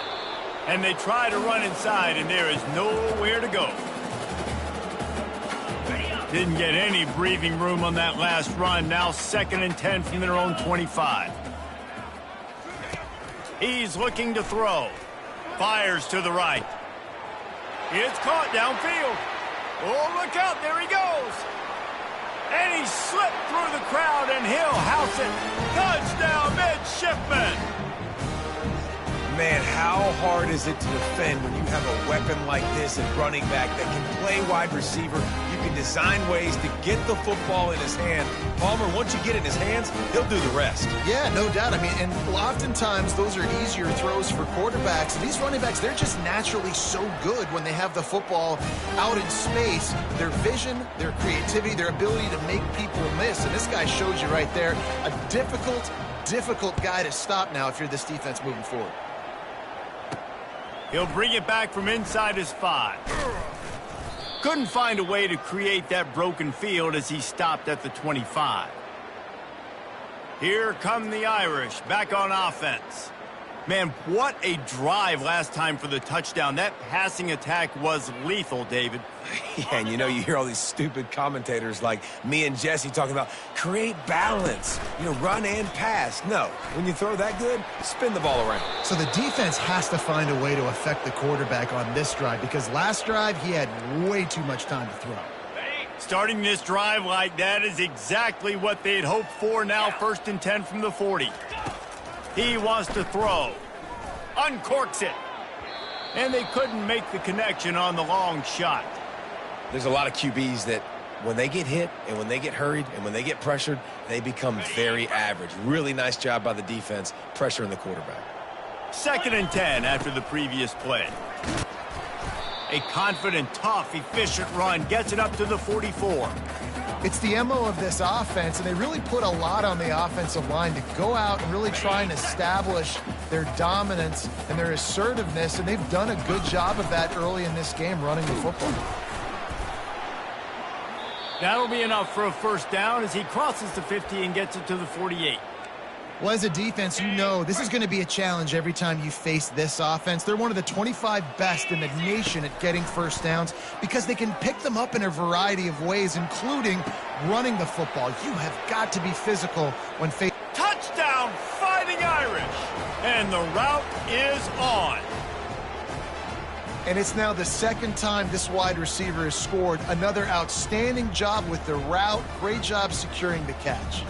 And they try to run inside, and there is nowhere to go. Didn't get any breathing room on that last run. Now 2nd and 10 from their own 25. He's looking to throw. Fires to the right. It's caught downfield. Oh, look out. There he goes. And he slipped through the crowd, and he'll house it. Touchdown, midshipman. Man, how hard is it to defend when you have a weapon like this at running back that can play wide receiver? You can design ways to get the football in his hand. Palmer, once you get it in his hands, he'll do the rest. Yeah, no doubt. I mean, and oftentimes those are easier throws for quarterbacks. These running backs, they're just naturally so good when they have the football out in space. Their vision, their creativity, their ability to make people miss. And this guy shows you right there, a difficult guy to stop now if you're this defense moving forward. He'll bring it back from inside his 5. Couldn't find a way to create that broken field as he stopped at the 25. Here come the Irish back on offense. Man, what a drive last time for the touchdown. That passing attack was lethal, David. Yeah, and you know, you hear all these stupid commentators like me and Jesse talking about create balance, run and pass. No, when you throw that good, spin the ball around. So the defense has to find a way to affect the quarterback on this drive because last drive he had way too much time to throw. Starting this drive like that is exactly what they'd hoped for. Now 1st and 10 from the 40. He wants to throw. Uncorks it. And they couldn't make the connection on the long shot. There's a lot of QBs that when they get hit and when they get hurried and when they get pressured, they become very average. Really nice job by the defense pressuring the quarterback. 2nd and 10 after the previous play. A confident, tough, efficient run gets it up to the 44. It's the MO of this offense, and they really put a lot on the offensive line to go out and really try and establish their dominance and their assertiveness, and they've done a good job of that early in this game running the football. That'll be enough for a 1st down as he crosses the 50 and gets it to the 48. Well, as a defense, you know this is going to be a challenge every time you face this offense. They're one of the 25 best in the nation at getting 1st downs because they can pick them up in a variety of ways, including running the football. You have got to be physical when facing. Touchdown, Fighting Irish! And the route is on. And it's now the 2nd time this wide receiver has scored. Another outstanding job with the route. Great job securing the catch.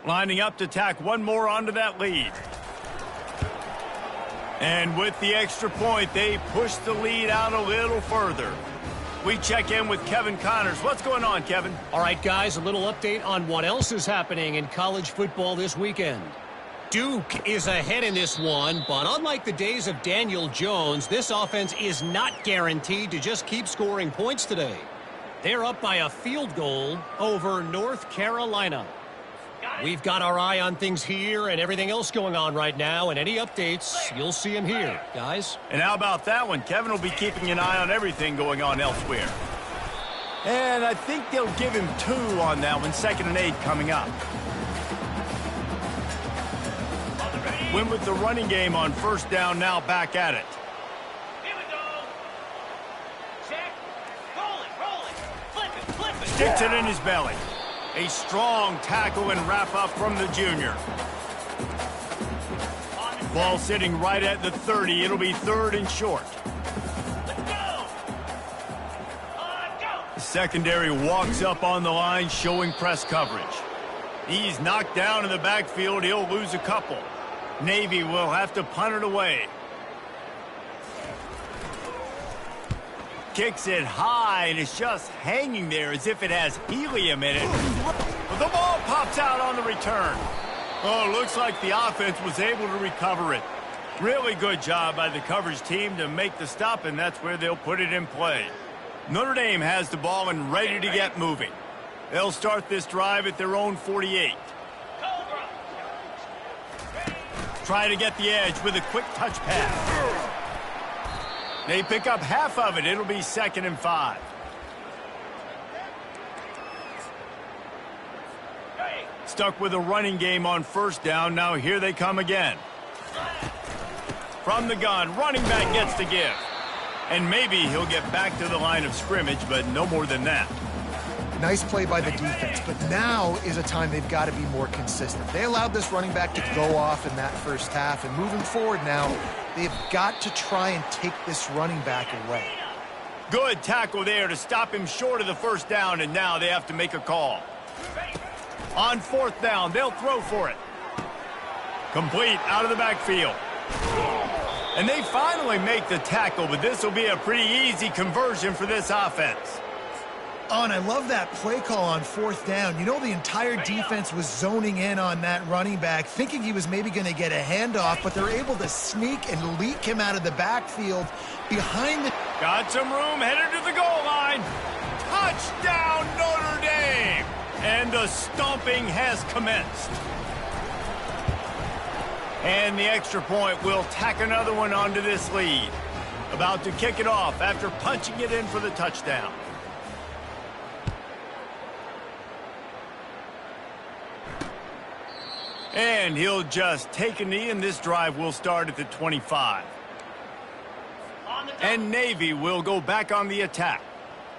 Lining up to tack one more onto that lead. And with the extra point, they push the lead out a little further. We check in with Kevin Connors. What's going on, Kevin? All right, guys, a little update on what else is happening in college football this weekend. Duke is ahead in this one, but unlike the days of Daniel Jones, this offense is not guaranteed to just keep scoring points today. They're up by a field goal over North Carolina. We've got our eye on things here and everything else going on right now, and any updates, you'll see them here, guys. And how about that one? Kevin will be keeping an eye on everything going on elsewhere. And I think they'll give him 2 on that one. 2nd and 8 coming up. Win with the running game on 1st down, now back at it. Here we go. Check. Roll it. Flip it. Sticks it in his belly. A strong tackle and wrap up from the junior. Ball sitting right at the 30. It'll be 3rd and short. Let's go. Go. The secondary walks up on the line, showing press coverage. He's knocked down in the backfield. He'll lose a couple. Navy will have to punt it away. Kicks it high, and it's just hanging there as if it has helium in it. But the ball pops out on the return. Oh, looks like the offense was able to recover it. Really good job by the coverage team to make the stop, and that's where they'll put it in play. Notre Dame has the ball and ready to get moving. They'll start this drive at their own 48. Try to get the edge with a quick touch pass. They pick up half of it. It'll be 2nd and 5. Stuck with a running game on 1st down. Now here they come again. From the gun, running back gets the give. And maybe he'll get back to the line of scrimmage, but no more than that. Nice play by the defense, but now is a time they've got to be more consistent. They allowed this running back to go off in that 1st half, and moving forward now, they've got to try and take this running back away. Good tackle there to stop him short of the 1st down, and now they have to make a call. On 4th down, they'll throw for it. Complete out of the backfield. And they finally make the tackle, but this will be a pretty easy conversion for this offense. Oh, and I love that play call on 4th down. You know, the entire defense was zoning in on that running back, thinking he was maybe going to get a handoff, but they're able to sneak and leak him out of the backfield behind the... Got some room, headed to the goal line. Touchdown, Notre Dame! And the stomping has commenced. And the extra point will tack another one onto this lead. About to kick it off after punching it in for the touchdown. And he'll just take a knee, and this drive will start at the 25. And Navy will go back on the attack.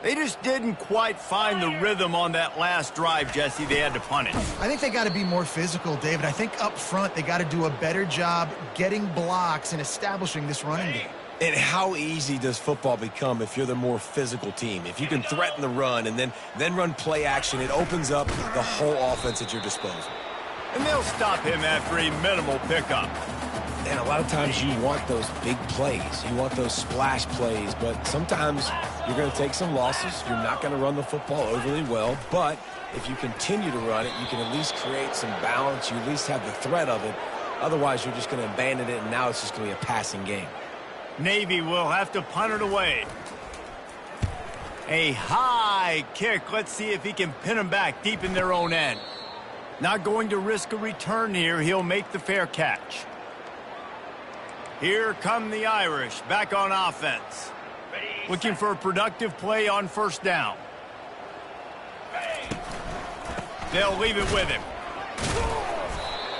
They just didn't quite find the rhythm on that last drive, Jesse. They had to punt it. I think they got to be more physical, David. I think up front they got to do a better job getting blocks and establishing this running game. And how easy does football become if you're the more physical team? If you can threaten the run and then run play action, it opens up the whole offense at your disposal. And they'll stop him after a minimal pickup. And a lot of times you want those big plays. You want those splash plays, but sometimes you're going to take some losses. You're not going to run the football overly well, but if you continue to run it, you can at least create some balance. You at least have the threat of it. Otherwise, you're just going to abandon it, and now it's just going to be a passing game. Navy will have to punt it away. A high kick. Let's see if he can pin them back deep in their own end. Not going to risk a return here. He'll make the fair catch. Here come the Irish back on offense. Looking for a productive play on 1st down. They'll leave it with him.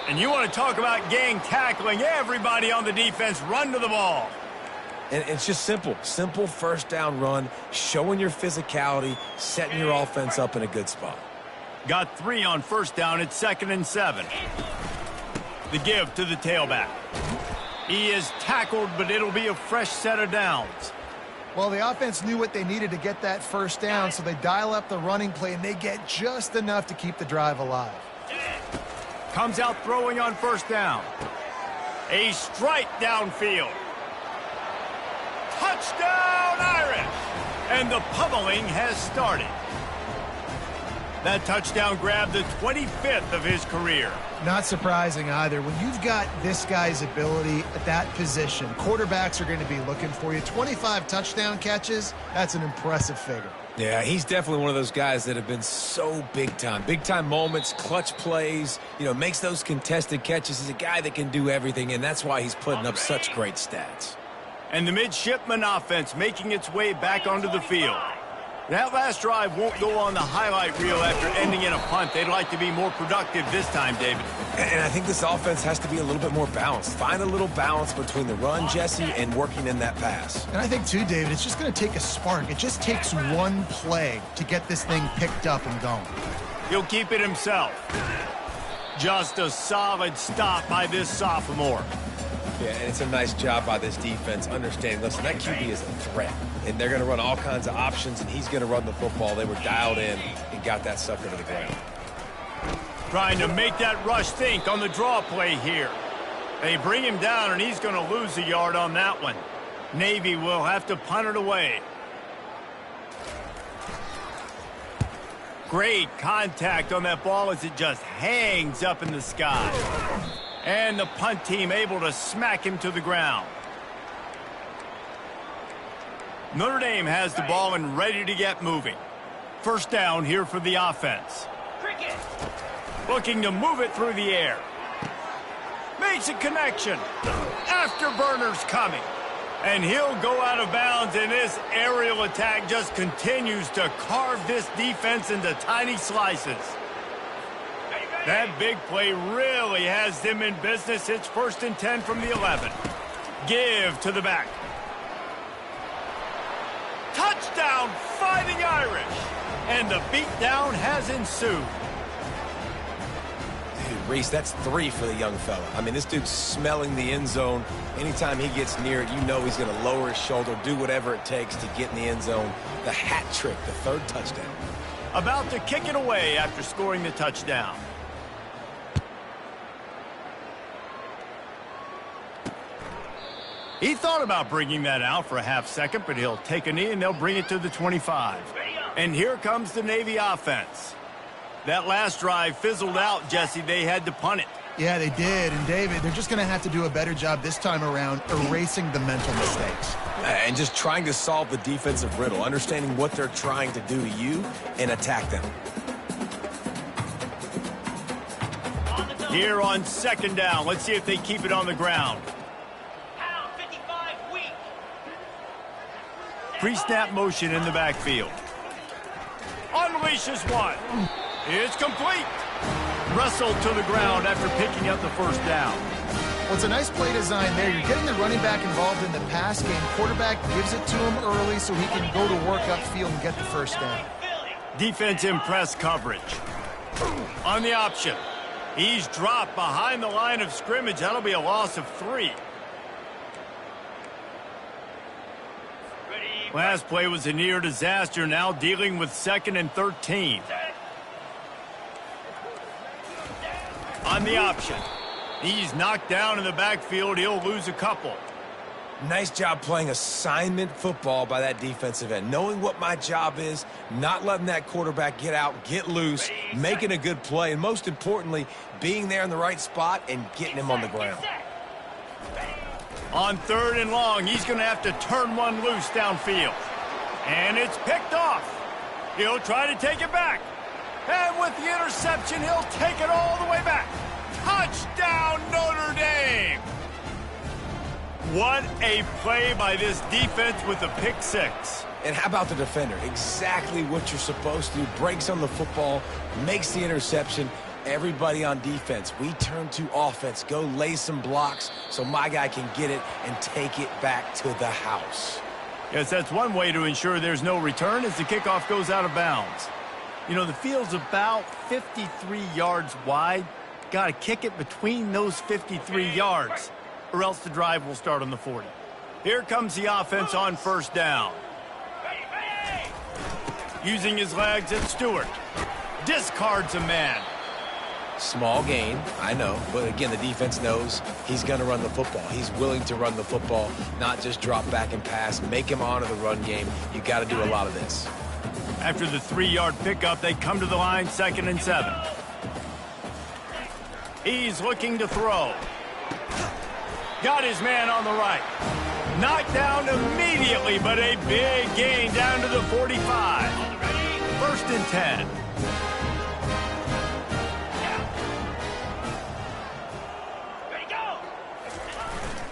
And you want to talk about gang tackling. Everybody on the defense run to the ball. And it's just simple. Simple 1st down run, showing your physicality, setting your offense up in a good spot. Got 3 on 1st down. It's 2nd and 7. The give to the tailback. He is tackled, but it'll be a fresh set of downs. Well, the offense knew what they needed to get that 1st down, so they dial up the running play, and they get just enough to keep the drive alive. Comes out throwing on 1st down. A strike downfield. Touchdown, Irish! And the pummeling has started. That touchdown grabbed the 25th of his career. Not surprising either. When you've got this guy's ability at that position, quarterbacks are going to be looking for you. 25 touchdown catches, that's an impressive figure. Yeah, he's definitely one of those guys that have been so big time. Big time moments, clutch plays, makes those contested catches. He's a guy that can do everything, and that's why he's putting up such great stats. And the midshipman offense making its way back onto the field. That last drive won't go on the highlight reel after ending in a punt. They'd like to be more productive this time, David. And I think this offense has to be a little bit more balanced. Find a little balance between the run, Jesse, and working in that pass. And I think, too, David, it's just going to take a spark. It just takes one play to get this thing picked up and going. He'll keep it himself. Just a solid stop by this sophomore. Yeah, and it's a nice job by this defense understanding, listen, that QB is a threat, and they're going to run all kinds of options, and he's going to run the football. They were dialed in and got that sucker to the ground. Trying to make that rush think on the draw play here. They bring him down, and he's going to lose a yard on that one. Navy will have to punt it away. Great contact on that ball as it just hangs up in the sky. And the punt team able to smack him to the ground. Notre Dame has the ball and ready to get moving. First down here for the offense. Cricket. Looking to move it through the air. Makes a connection. Afterburner's coming. And he'll go out of bounds, and this aerial attack just continues to carve this defense into tiny slices. That big play really has them in business. It's 1st and 10 from the 11. Give to the back. Touchdown, Fighting Irish. And the beatdown has ensued. Dude, Reese, that's 3 for the young fella. I mean, this dude's smelling the end zone. Anytime he gets near it, he's going to lower his shoulder, do whatever it takes to get in the end zone. The hat trick, the 3rd touchdown. About to kick it away after scoring the touchdown. He thought about bringing that out for a half second, but he'll take a knee and they'll bring it to the 25. And here comes the Navy offense. That last drive fizzled out, Jesse. They had to punt it. Yeah, they did. And, David, they're just going to have to do a better job this time around erasing the mental mistakes. And just trying to solve the defensive riddle, understanding what they're trying to do to you and attack them. Here on 2nd down, let's see if they keep it on the ground. Pre-snap motion in the backfield. Unleashes one. It's complete. Wrestled to the ground after picking up the 1st down. Well, it's a nice play design there. You're getting the running back involved in the pass game. Quarterback gives it to him early so he can go to work upfield and get the 1st down. Defense in press coverage. On the option. He's dropped behind the line of scrimmage. That'll be a loss of 3. Last play was a near disaster, now dealing with 2nd and 13. On the option. He's knocked down in the backfield. He'll lose a couple. Nice job playing assignment football by that defensive end. Knowing what my job is, not letting that quarterback get out, get loose, making a good play, and most importantly, being there in the right spot and getting him on the ground. On 3rd and long, he's going to have to turn one loose downfield. And it's picked off. He'll try to take it back. And with the interception, he'll take it all the way back. Touchdown, Notre Dame! What a play by this defense with the pick 6. And how about the defender? Exactly what you're supposed to do. Breaks on the football, makes the interception. Everybody on defense, we turn to offense. Go lay some blocks so my guy can get it and take it back to the house. Yes, that's one way to ensure there's no return as the kickoff goes out of bounds. The field's about 53 yards wide. Got to kick it between those 53 yards, or else the drive will start on the 40. Here comes the offense on 1st down. Using his legs, it's Stewart. Discards a man. Small gain, I know, but again, the defense knows he's going to run the football. He's willing to run the football, not just drop back and pass, make him honor the run game. You got to do a lot of this. After the 3-yard pickup, they come to the line, 2nd and 7. He's looking to throw. Got his man on the right. Knocked down immediately, but a big gain down to the 45. First and 10.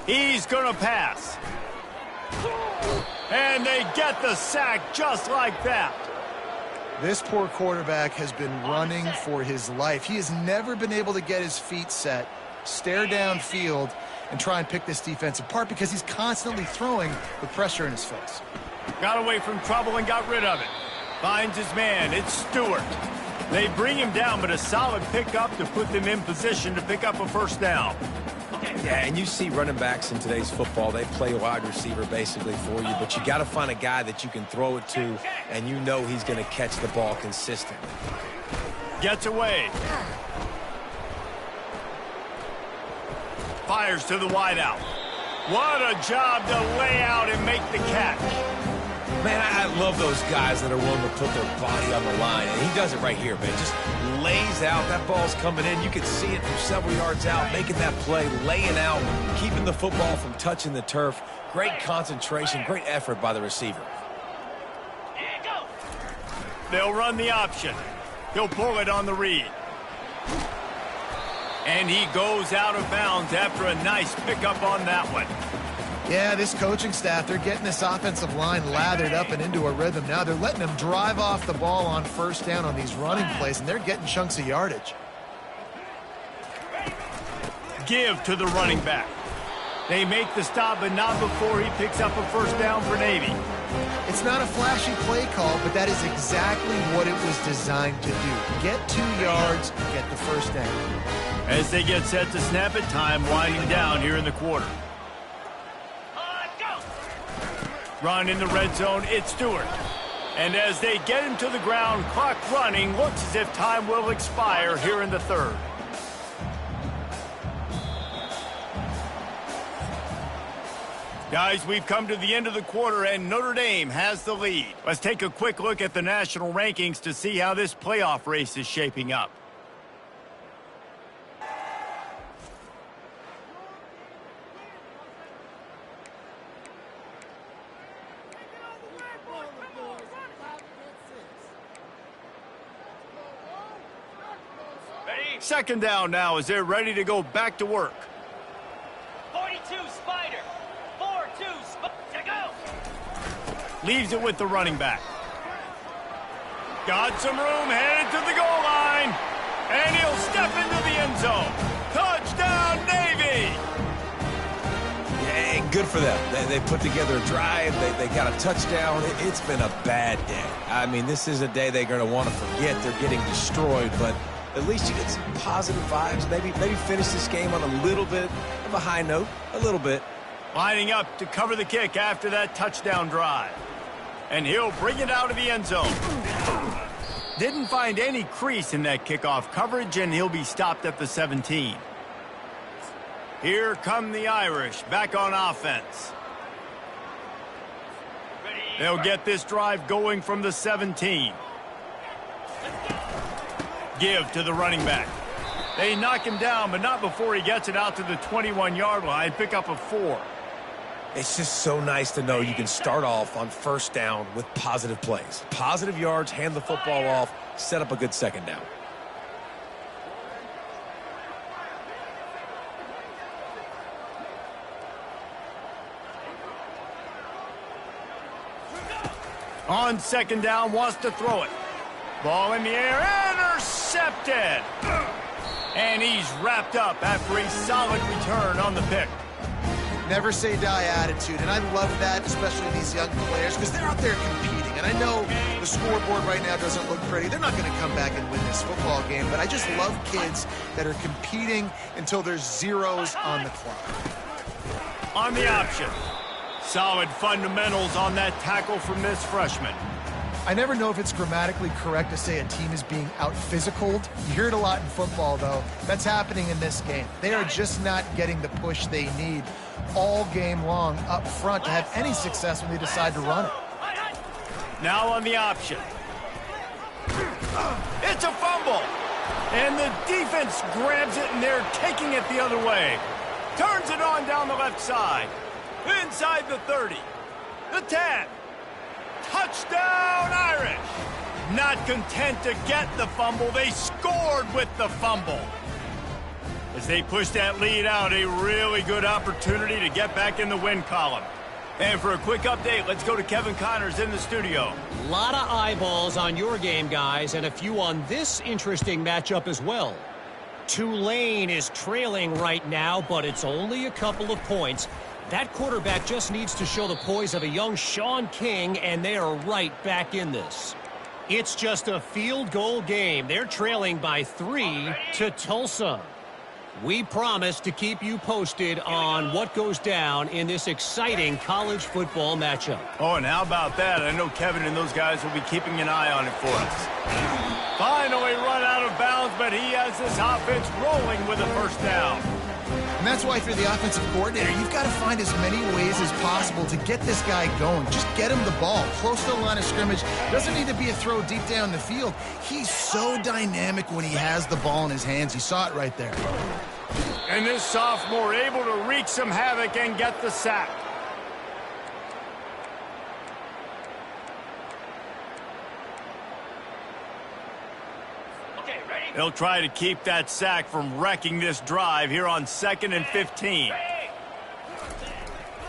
He's going to pass. And they get the sack just like that. This poor quarterback has been running for his life. He has never been able to get his feet set, stare downfield, and try and pick this defense apart because he's constantly throwing with pressure in his face. Got away from trouble and got rid of it. Finds his man. It's Stewart. They bring him down, but a solid pickup to put them in position to pick up a first down. Yeah, and you see running backs in today's football, they play wide receiver basically for you, but you got to find a guy that you can throw it to, and you know he's going to catch the ball consistently. Gets away. Fires to the wideout. What a job to lay out and make the catch. Man, I love those guys that are willing to put their body on the line, and he does it right here, man. Just lays out. That ball's coming in. You can see it from several yards out, making that play, laying out, keeping the football from touching the turf. Great concentration, great effort by the receiver. They'll run the option. He'll pull it on the read. And he goes out of bounds after a nice pickup on that one. Yeah, this coaching staff, they're getting this offensive line lathered up and into a rhythm now. They're letting them drive off the ball on first down on these running plays, and they're getting chunks of yardage. Give to the running back. They make the stop, but not before he picks up a first down for Navy. It's not a flashy play call, but that is exactly what it was designed to do. Get 2 yards, get the first down. As they get set to snap it, time winding down here in the quarter. Run in the red zone, it's Stewart. And as they get him to the ground, clock running, looks as if time will expire here in the third. Guys, we've come to the end of the quarter, and Notre Dame has the lead. Let's take a quick look at the national rankings to see how this playoff race is shaping up. Second down now as they're ready to go back to work. 42 Spider. 4-2 Spider. Go. Leaves it with the running back. Got some room, headed to the goal line. And he'll step into the end zone. Touchdown, Navy! Yeah, good for them. They put together a drive. They got a touchdown. It's been a bad day. I mean, this is a day they're going to want to forget. They're getting destroyed, but at least you get some positive vibes. Maybe finish this game on a little bit of a high note. A little bit. Lining up to cover the kick after that touchdown drive. And he'll bring it out of the end zone. Didn't find any crease in that kickoff coverage, and he'll be stopped at the 17. Here come the Irish back on offense. They'll get this drive going from the 17. Give to the running back. They knock him down, but not before he gets it out to the 21-yard line. Pick up a 4. It's just so nice to know you can start off on first down with positive plays. Positive yards, hand the football off, set up a good second down. On second down, wants to throw it. Ball in the air, intercepted! And he's wrapped up after a solid return on the pick. Never say die attitude, and I love that, especially these young players, because they're out there competing. And I know the scoreboard right now doesn't look pretty. They're not going to come back and win this football game, but I just love kids that are competing until there's zeros on the clock. On the option. Solid fundamentals on that tackle from this freshman. I never know if it's grammatically correct to say a team is being out-physicaled. You hear it a lot in football, though. That's happening in this game. They are just not getting the push they need all game long up front to have any success when they decide to run it. Now on the option. It's a fumble. And the defense grabs it, and they're taking it the other way. Turns it on down the left side. Inside the 30. The 10. Touchdown, Irish! Not content to get the fumble, they scored with the fumble. As they push that lead out, a really good opportunity to get back in the win column. And for a quick update, let's go to Kevin Connors in the studio. A lot of eyeballs on your game, guys, and a few on this interesting matchup as well. Tulane is trailing right now, but it's only a couple of points. That quarterback just needs to show the poise of a young Sean King, and they are right back in this. It's just a field goal game. They're trailing by 3 to Tulsa. We promise to keep you posted on what goes down in this exciting college football matchup. Oh, and how about that? I know Kevin and those guys will be keeping an eye on it for us. Finally run out of bounds, but he has this offense rolling with a first down. And that's why if you're the offensive coordinator, you've got to find as many ways as possible to get this guy going. Just get him the ball close to the line of scrimmage. Doesn't need to be a throw deep down the field. He's so dynamic when he has the ball in his hands. You saw it right there. And this sophomore able to wreak some havoc and get the sack. Okay, ready? They'll try to keep that sack from wrecking this drive here on 2nd and 15.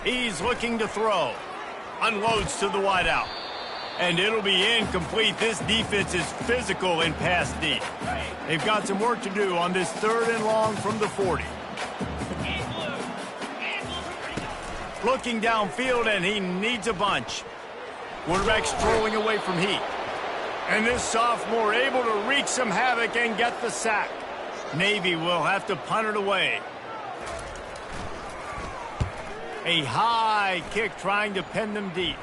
He's looking to throw. Unloads to the wideout. And it'll be incomplete. This defense is physical in pass deep. They've got some work to do on this 3rd and long from the 40. Looking downfield, and he needs a bunch. Quarterback strolling away from heat. And this sophomore able to wreak some havoc and get the sack. Navy will have to punt it away. A high kick trying to pin them deep.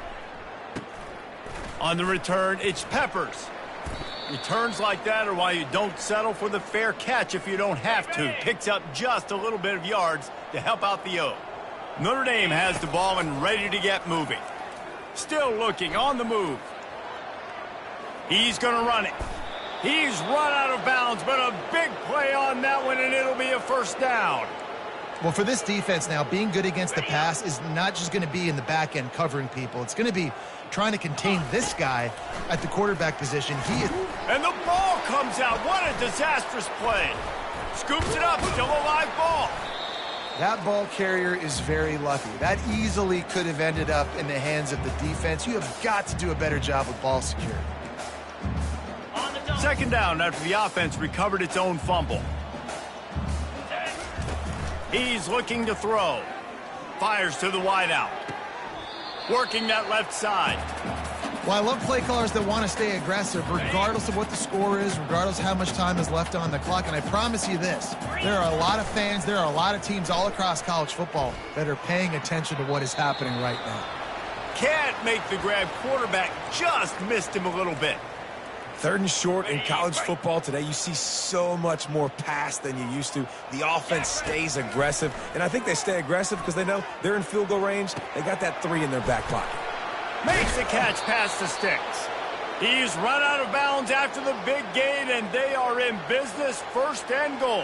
On the return, it's Peppers. Returns like that are why you don't settle for the fair catch if you don't have to. Picks up just a little bit of yards to help out the O. Notre Dame has the ball and ready to get moving. Still looking on the move. He's going to run it. He's run out of bounds, but a big play on that one, and it'll be a first down. Well, for this defense now, being good against the pass is not just going to be in the back end covering people. It's going to be trying to contain this guy at the quarterback position. And the ball comes out. What a disastrous play. Scoops it up. Still a live ball. That ball carrier is very lucky. That easily could have ended up in the hands of the defense. You have got to do a better job with ball security. 2nd down after the offense recovered its own fumble. He's looking to throw. Fires to the wideout. Working that left side. Well, I love play callers that want to stay aggressive regardless of what the score is, regardless of how much time is left on the clock. And I promise you this, there are a lot of fans, there are a lot of teams all across college football that are paying attention to what is happening right now. Can't make the grab. Quarterback just missed him a little bit. 3rd and short in college football today. You see so much more pass than you used to. The offense stays aggressive, and I think they stay aggressive because they know they're in field goal range. They got that 3 in their back pocket. Makes the catch past the sticks. He's run out of bounds after the big gain, and they are in business. 1st and goal.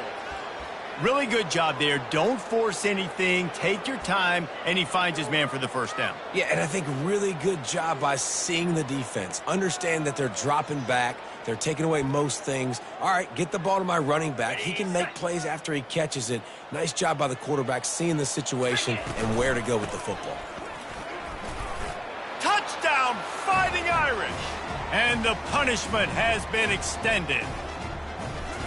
Really good job there. Don't force anything. Take your time, and he finds his man for the first down. Yeah, and I think really good job by seeing the defense. Understand that they're dropping back. They're taking away most things. All right, get the ball to my running back. He can make plays after he catches it. Nice job by the quarterback seeing the situation and where to go with the football. Touchdown, Fighting Irish. And the punishment has been extended.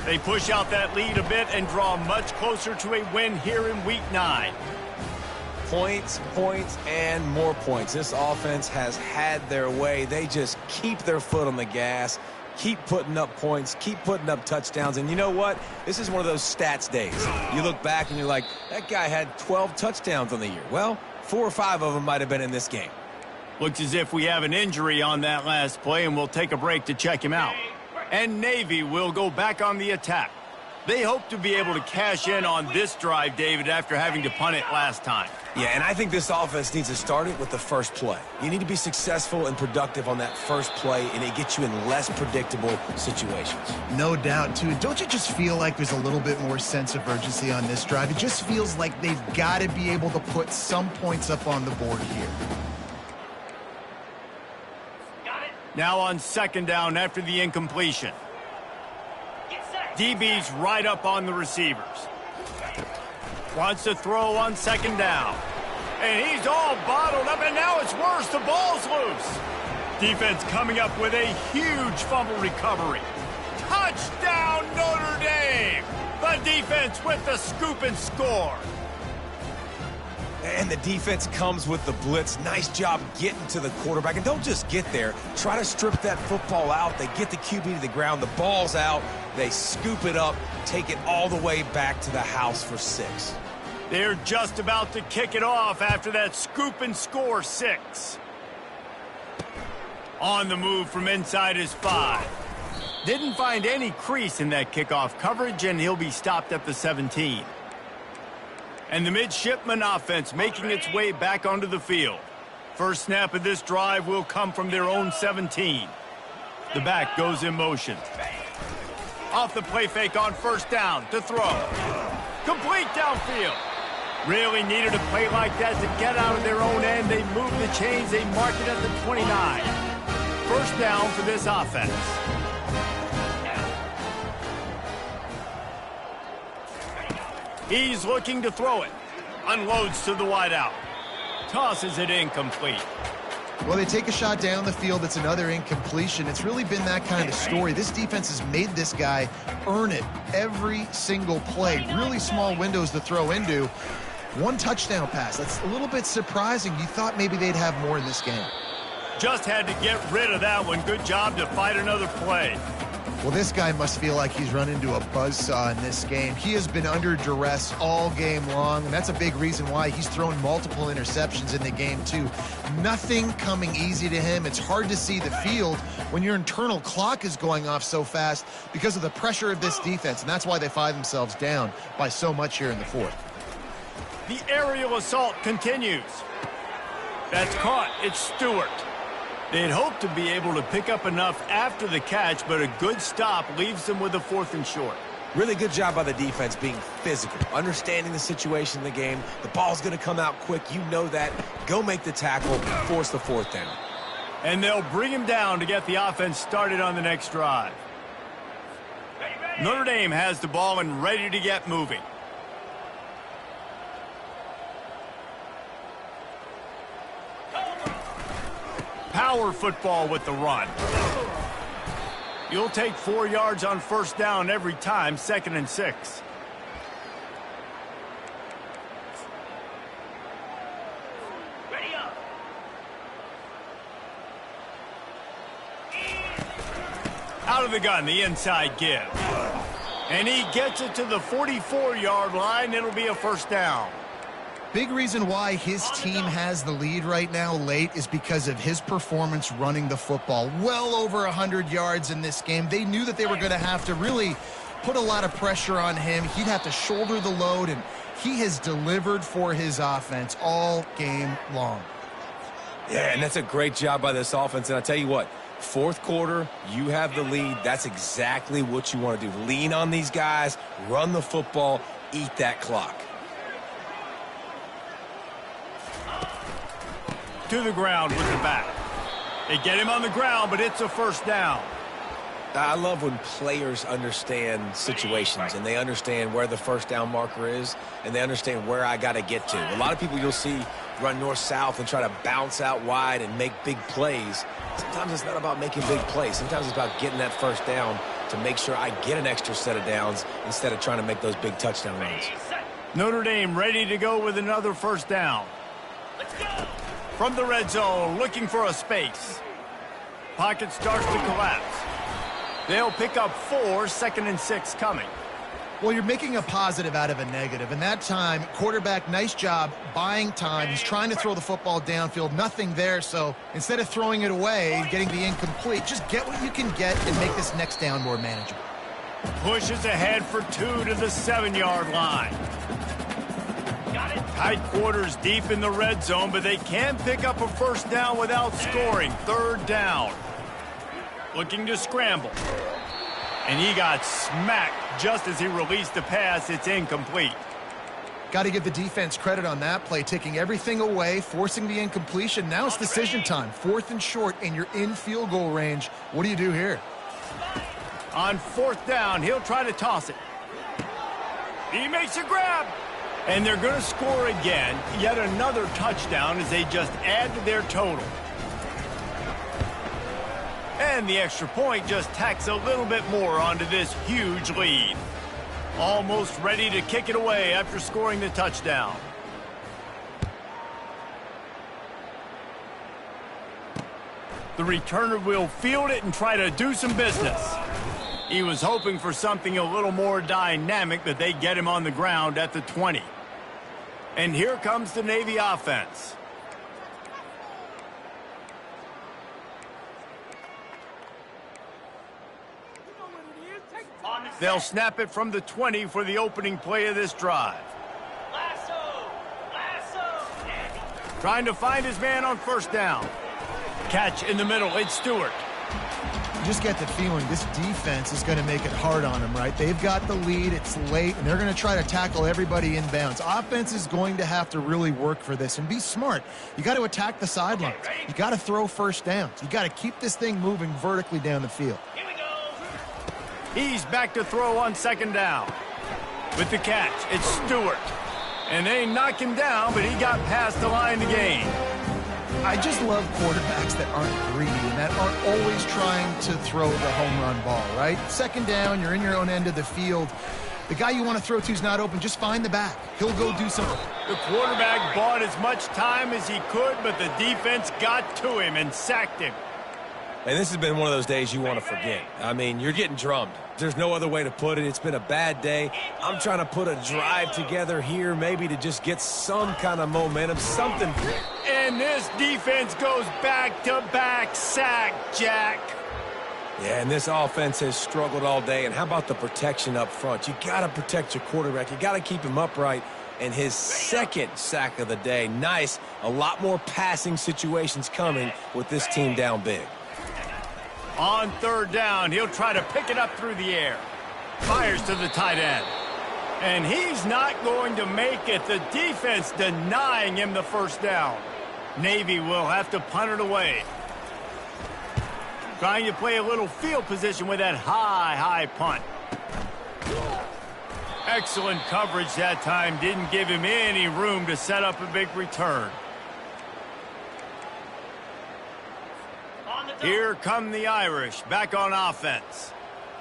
They push out that lead a bit and draw much closer to a win here in Week 9. Points, points, and more points. This offense has had their way. They just keep their foot on the gas, keep putting up points, keep putting up touchdowns. And you know what? This is one of those stats days. You look back and you're like, that guy had 12 touchdowns on the year. Well, 4 or 5 of them might have been in this game. Looks as if we have an injury on that last play, and we'll take a break to check him out. And Navy will go back on the attack. They hope to be able to cash in on this drive, David, after having to punt it last time. Yeah, and I think this offense needs to start it with the first play. You need to be successful and productive on that first play, and it gets you in less predictable situations. No doubt, too. Don't you just feel like there's a little bit more sense of urgency on this drive? It just feels like they've got to be able to put some points up on the board here. Got it. Now on second down after the incompletion. Get set. DB's right up on the receivers. Wants to throw on second down. And he's all bottled up, and now it's worse. The ball's loose. Defense coming up with a huge fumble recovery. Touchdown, Notre Dame! The defense with the scoop and score. And the defense comes with the blitz. Nice job getting to the quarterback. And don't just get there. Try to strip that football out. They get the QB to the ground. The ball's out. They scoop it up, take it all the way back to the house for 6. They're just about to kick it off after that scoop and score 6. On the move from inside his 5. Didn't find any crease in that kickoff coverage, and he'll be stopped at the 17. And the midshipman offense making its way back onto the field. First snap of this drive will come from their own 17. The back goes in motion. Off the play fake on first down to throw. Complete downfield. Really needed a play like that to get out of their own end. They move the chains. They mark it at the 29. First down for this offense. He's looking to throw it. Unloads to the wideout. Tosses it incomplete. Well, they take a shot down the field. It's another incompletion. It's really been that kind of story. This defense has made this guy earn it every single play. Really small windows to throw into. One touchdown pass. That's a little bit surprising. You thought maybe they'd have more in this game. Just had to get rid of that one. Good job to fight another play. Well, this guy must feel like he's run into a buzzsaw in this game. He has been under duress all game long, and that's a big reason why he's thrown multiple interceptions in the game, too. Nothing coming easy to him. It's hard to see the field when your internal clock is going off so fast because of the pressure of this defense, and that's why they find themselves down by so much here in the 4th. The aerial assault continues. That's caught. It's Stewart. They'd hoped to be able to pick up enough after the catch, but a good stop leaves them with a 4th and short. Really good job by the defense being physical, understanding the situation in the game. The ball's going to come out quick. You know that. Go make the tackle, force the 4th down. And they'll bring him down to get the offense started on the next drive. Notre Dame has the ball and ready to get moving. Power football with the run. You'll take 4 yards on first down every time, 2nd and 6. Ready up. Out of the gun, the inside give. And he gets it to the 44-yard line. It'll be a first down. Big reason why his team has the lead right now late is because of his performance running the football. Well over 100 yards in this game. They knew that they were going to have to really put a lot of pressure on him. He'd have to shoulder the load, and he has delivered for his offense all game long. Yeah, and that's a great job by this offense. And I'll tell you what, 4th quarter, you have the lead. That's exactly what you want to do. Lean on these guys, run the football, eat that clock. To the ground with the back. They get him on the ground, but it's a first down. I love when players understand situations and they understand where the first down marker is and they understand where I got to get to. A lot of people you'll see run north-south and try to bounce out wide and make big plays. Sometimes it's not about making big plays. Sometimes it's about getting that first down to make sure I get an extra set of downs instead of trying to make those big touchdown runs. Notre Dame ready to go with another first down. Let's go. From the red zone, looking for a space. Pocket starts to collapse. They'll pick up 4, 2nd and 6 coming. Well, you're making a positive out of a negative. And that time, quarterback, nice job buying time. He's trying to throw the football downfield. Nothing there. So instead of throwing it away, getting the incomplete, just get what you can get and make this next down more manageable. Pushes ahead for 2 to the 7-yard line. Got it. Tight quarters deep in the red zone, but they can pick up a first down without scoring. Third down. Looking to scramble. And he got smacked just as he released the pass. It's incomplete. Got to give the defense credit on that play, taking everything away, forcing the incompletion. Now it's decision time. 4th and short, and you're in field goal range. What do you do here? On 4th down, he'll try to toss it. He makes a grab. And they're going to score again. Yet another touchdown as they just add to their total. And the extra point just tacks a little bit more onto this huge lead. Almost ready to kick it away after scoring the touchdown. The returner will field it and try to do some business. He was hoping for something a little more dynamic, but they get him on the ground at the 20. And here comes the Navy offense. They'll snap it from the 20 for the opening play of this drive. Lasso. Lasso. Trying to find his man on first down. Catch in the middle. It's Stewart. You just get the feeling this defense is going to make it hard on them, right? They've got the lead. It's late, and they're going to try to tackle everybody inbounds. Offense is going to have to really work for this and be smart. You got to attack the sidelines. You got to throw first downs. You got to keep this thing moving vertically down the field. Here we go. He's back to throw on second down. With the catch, it's Stewart. And they knock him down, but he got past the line to gain. I just love quarterbacks that aren't greedy and that aren't always trying to throw the home run ball, right? Second down, you're in your own end of the field. The guy you want to throw to is not open. Just find the back. He'll go do something. The quarterback bought as much time as he could, but the defense got to him and sacked him. And this has been one of those days you want to forget. I mean, you're getting drummed. There's no other way to put it. It's been a bad day. I'm trying to put a drive together here maybe to just get some kind of momentum, something. And this defense goes back-to-back sack, Jack. Yeah, and this offense has struggled all day. And how about the protection up front? You got to protect your quarterback. You got to keep him upright. And his second sack of the day. Nice. A lot more passing situations coming with this team down big. On third down, he'll try to pick it up through the air. Fires to the tight end. And he's not going to make it. The defense denying him the first down. Navy will have to punt it away. Trying to play a little field position with that high punt. Excellent coverage that time. Didn't give him any room to set up a big return. Here come the Irish back on offense.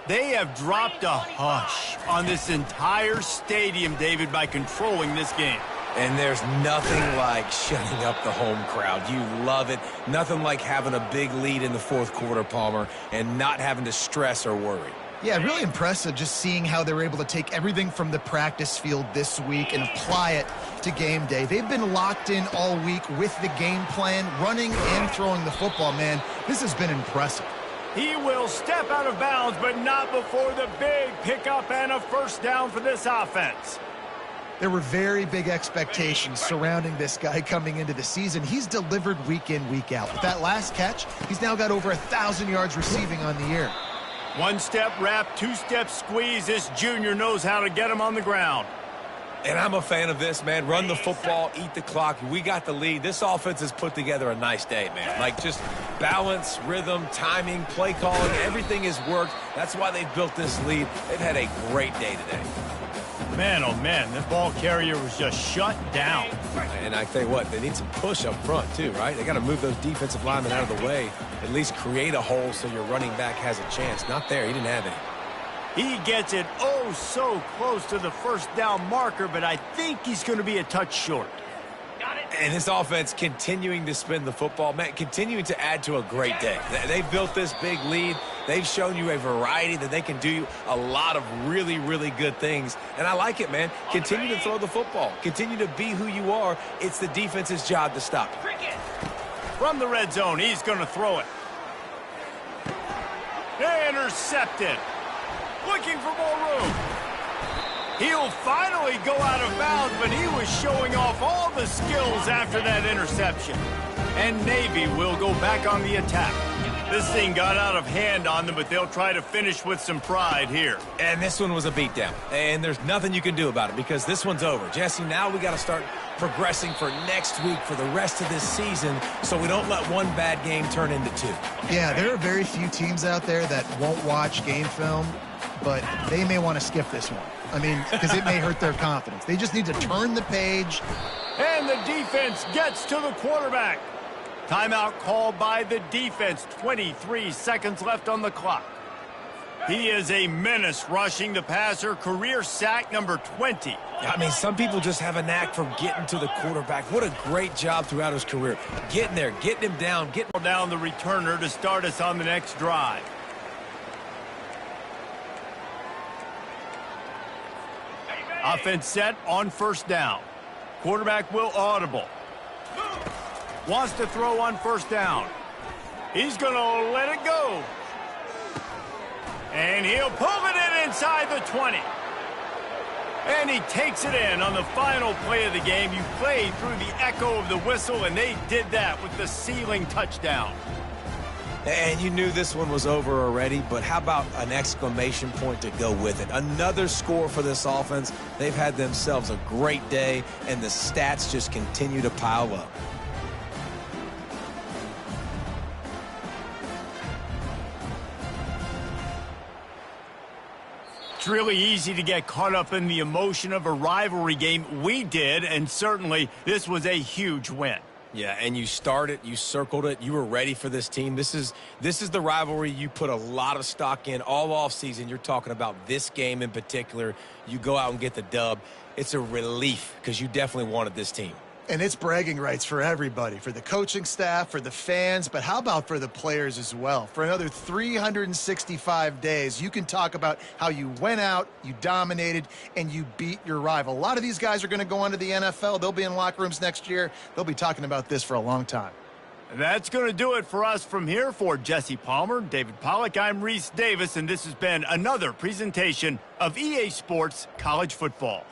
They have dropped a hush on this entire stadium, David, by controlling this game. And there's nothing like shutting up the home crowd. You love it. Nothing like having a big lead in the fourth quarter, Palmer, and not having to stress or worry. Yeah, really impressive just seeing how they were able to take everything from the practice field this week and apply it to game day. They've been locked in all week with the game plan, running and throwing the football, man. This has been impressive. He will step out of bounds, but not before the big pickup and a first down for this offense. There were very big expectations surrounding this guy coming into the season. He's delivered week in, week out. With that last catch, he's now got over 1,000 yards receiving on the year. One-step wrap, two-step squeeze. This junior knows how to get him on the ground. And I'm a fan of this, man. Run the football, eat the clock. We got the lead. This offense has put together a nice day, man. Like just balance, rhythm, timing, play calling, everything has worked. That's why they've built this lead. They've had a great day today. Man, oh man, the ball carrier was just shut down. And I tell you what, they need some push up front too, right? They got to move those defensive linemen out of the way, at least create a hole so your running back has a chance. Not there. He didn't have any. He gets it oh so close to the first down marker, but I think he's going to be a touch short. Got it. And this offense continuing to spin the football, man, continuing to add to a great day. They've built this big lead. They've shown you a variety that they can do a lot of really, really good things. And I like it, man. Continue to throw the football. Continue to be who you are. It's the defense's job to stop you. Cricket. From the red zone, he's going to throw it. Intercepted. Looking for more room. He'll finally go out of bounds, but he was showing off all the skills after that interception. And Navy will go back on the attack. This thing got out of hand on them, but they'll try to finish with some pride here. And this one was a beatdown. And there's nothing you can do about it because this one's over. Jesse, now we got to start progressing for next week for the rest of this season so we don't let one bad game turn into two. Yeah, there are very few teams out there that won't watch game film, but they may want to skip this one. I mean, because it may hurt their confidence. They just need to turn the page. And the defense gets to the quarterback. Timeout called by the defense. 23 seconds left on the clock. He is a menace rushing the passer. Career sack number 20. I mean, some people just have a knack for getting to the quarterback. What a great job throughout his career. Getting there, getting him down, getting Down the returner to start us on the next drive. Offense set on first down. Quarterback will audible. Wants to throw on first down. He's going to let it go. And he'll pull it in inside the 20. And he takes it in on the final play of the game. You played through the echo of the whistle, and they did that with the ceiling touchdown. And you knew this one was over already, but how about an exclamation point to go with it? Another score for this offense. They've had themselves a great day, and the stats just continue to pile up. It's really easy to get caught up in the emotion of a rivalry game. We did, and certainly this was a huge win. Yeah, and you started, you circled it, you were ready for this team. This is the rivalry you put a lot of stock in all offseason. You're talking about this game in particular. You go out and get the dub. It's a relief because you definitely wanted this team. And it's bragging rights for everybody, for the coaching staff, for the fans, but how about for the players as well? For another 365 days, you can talk about how you went out, you dominated, and you beat your rival. A lot of these guys are going to go on to the NFL. They'll be in locker rooms next year. They'll be talking about this for a long time. That's going to do it for us from here. For Jesse Palmer, David Pollack, I'm Reese Davis, and this has been another presentation of EA Sports College Football.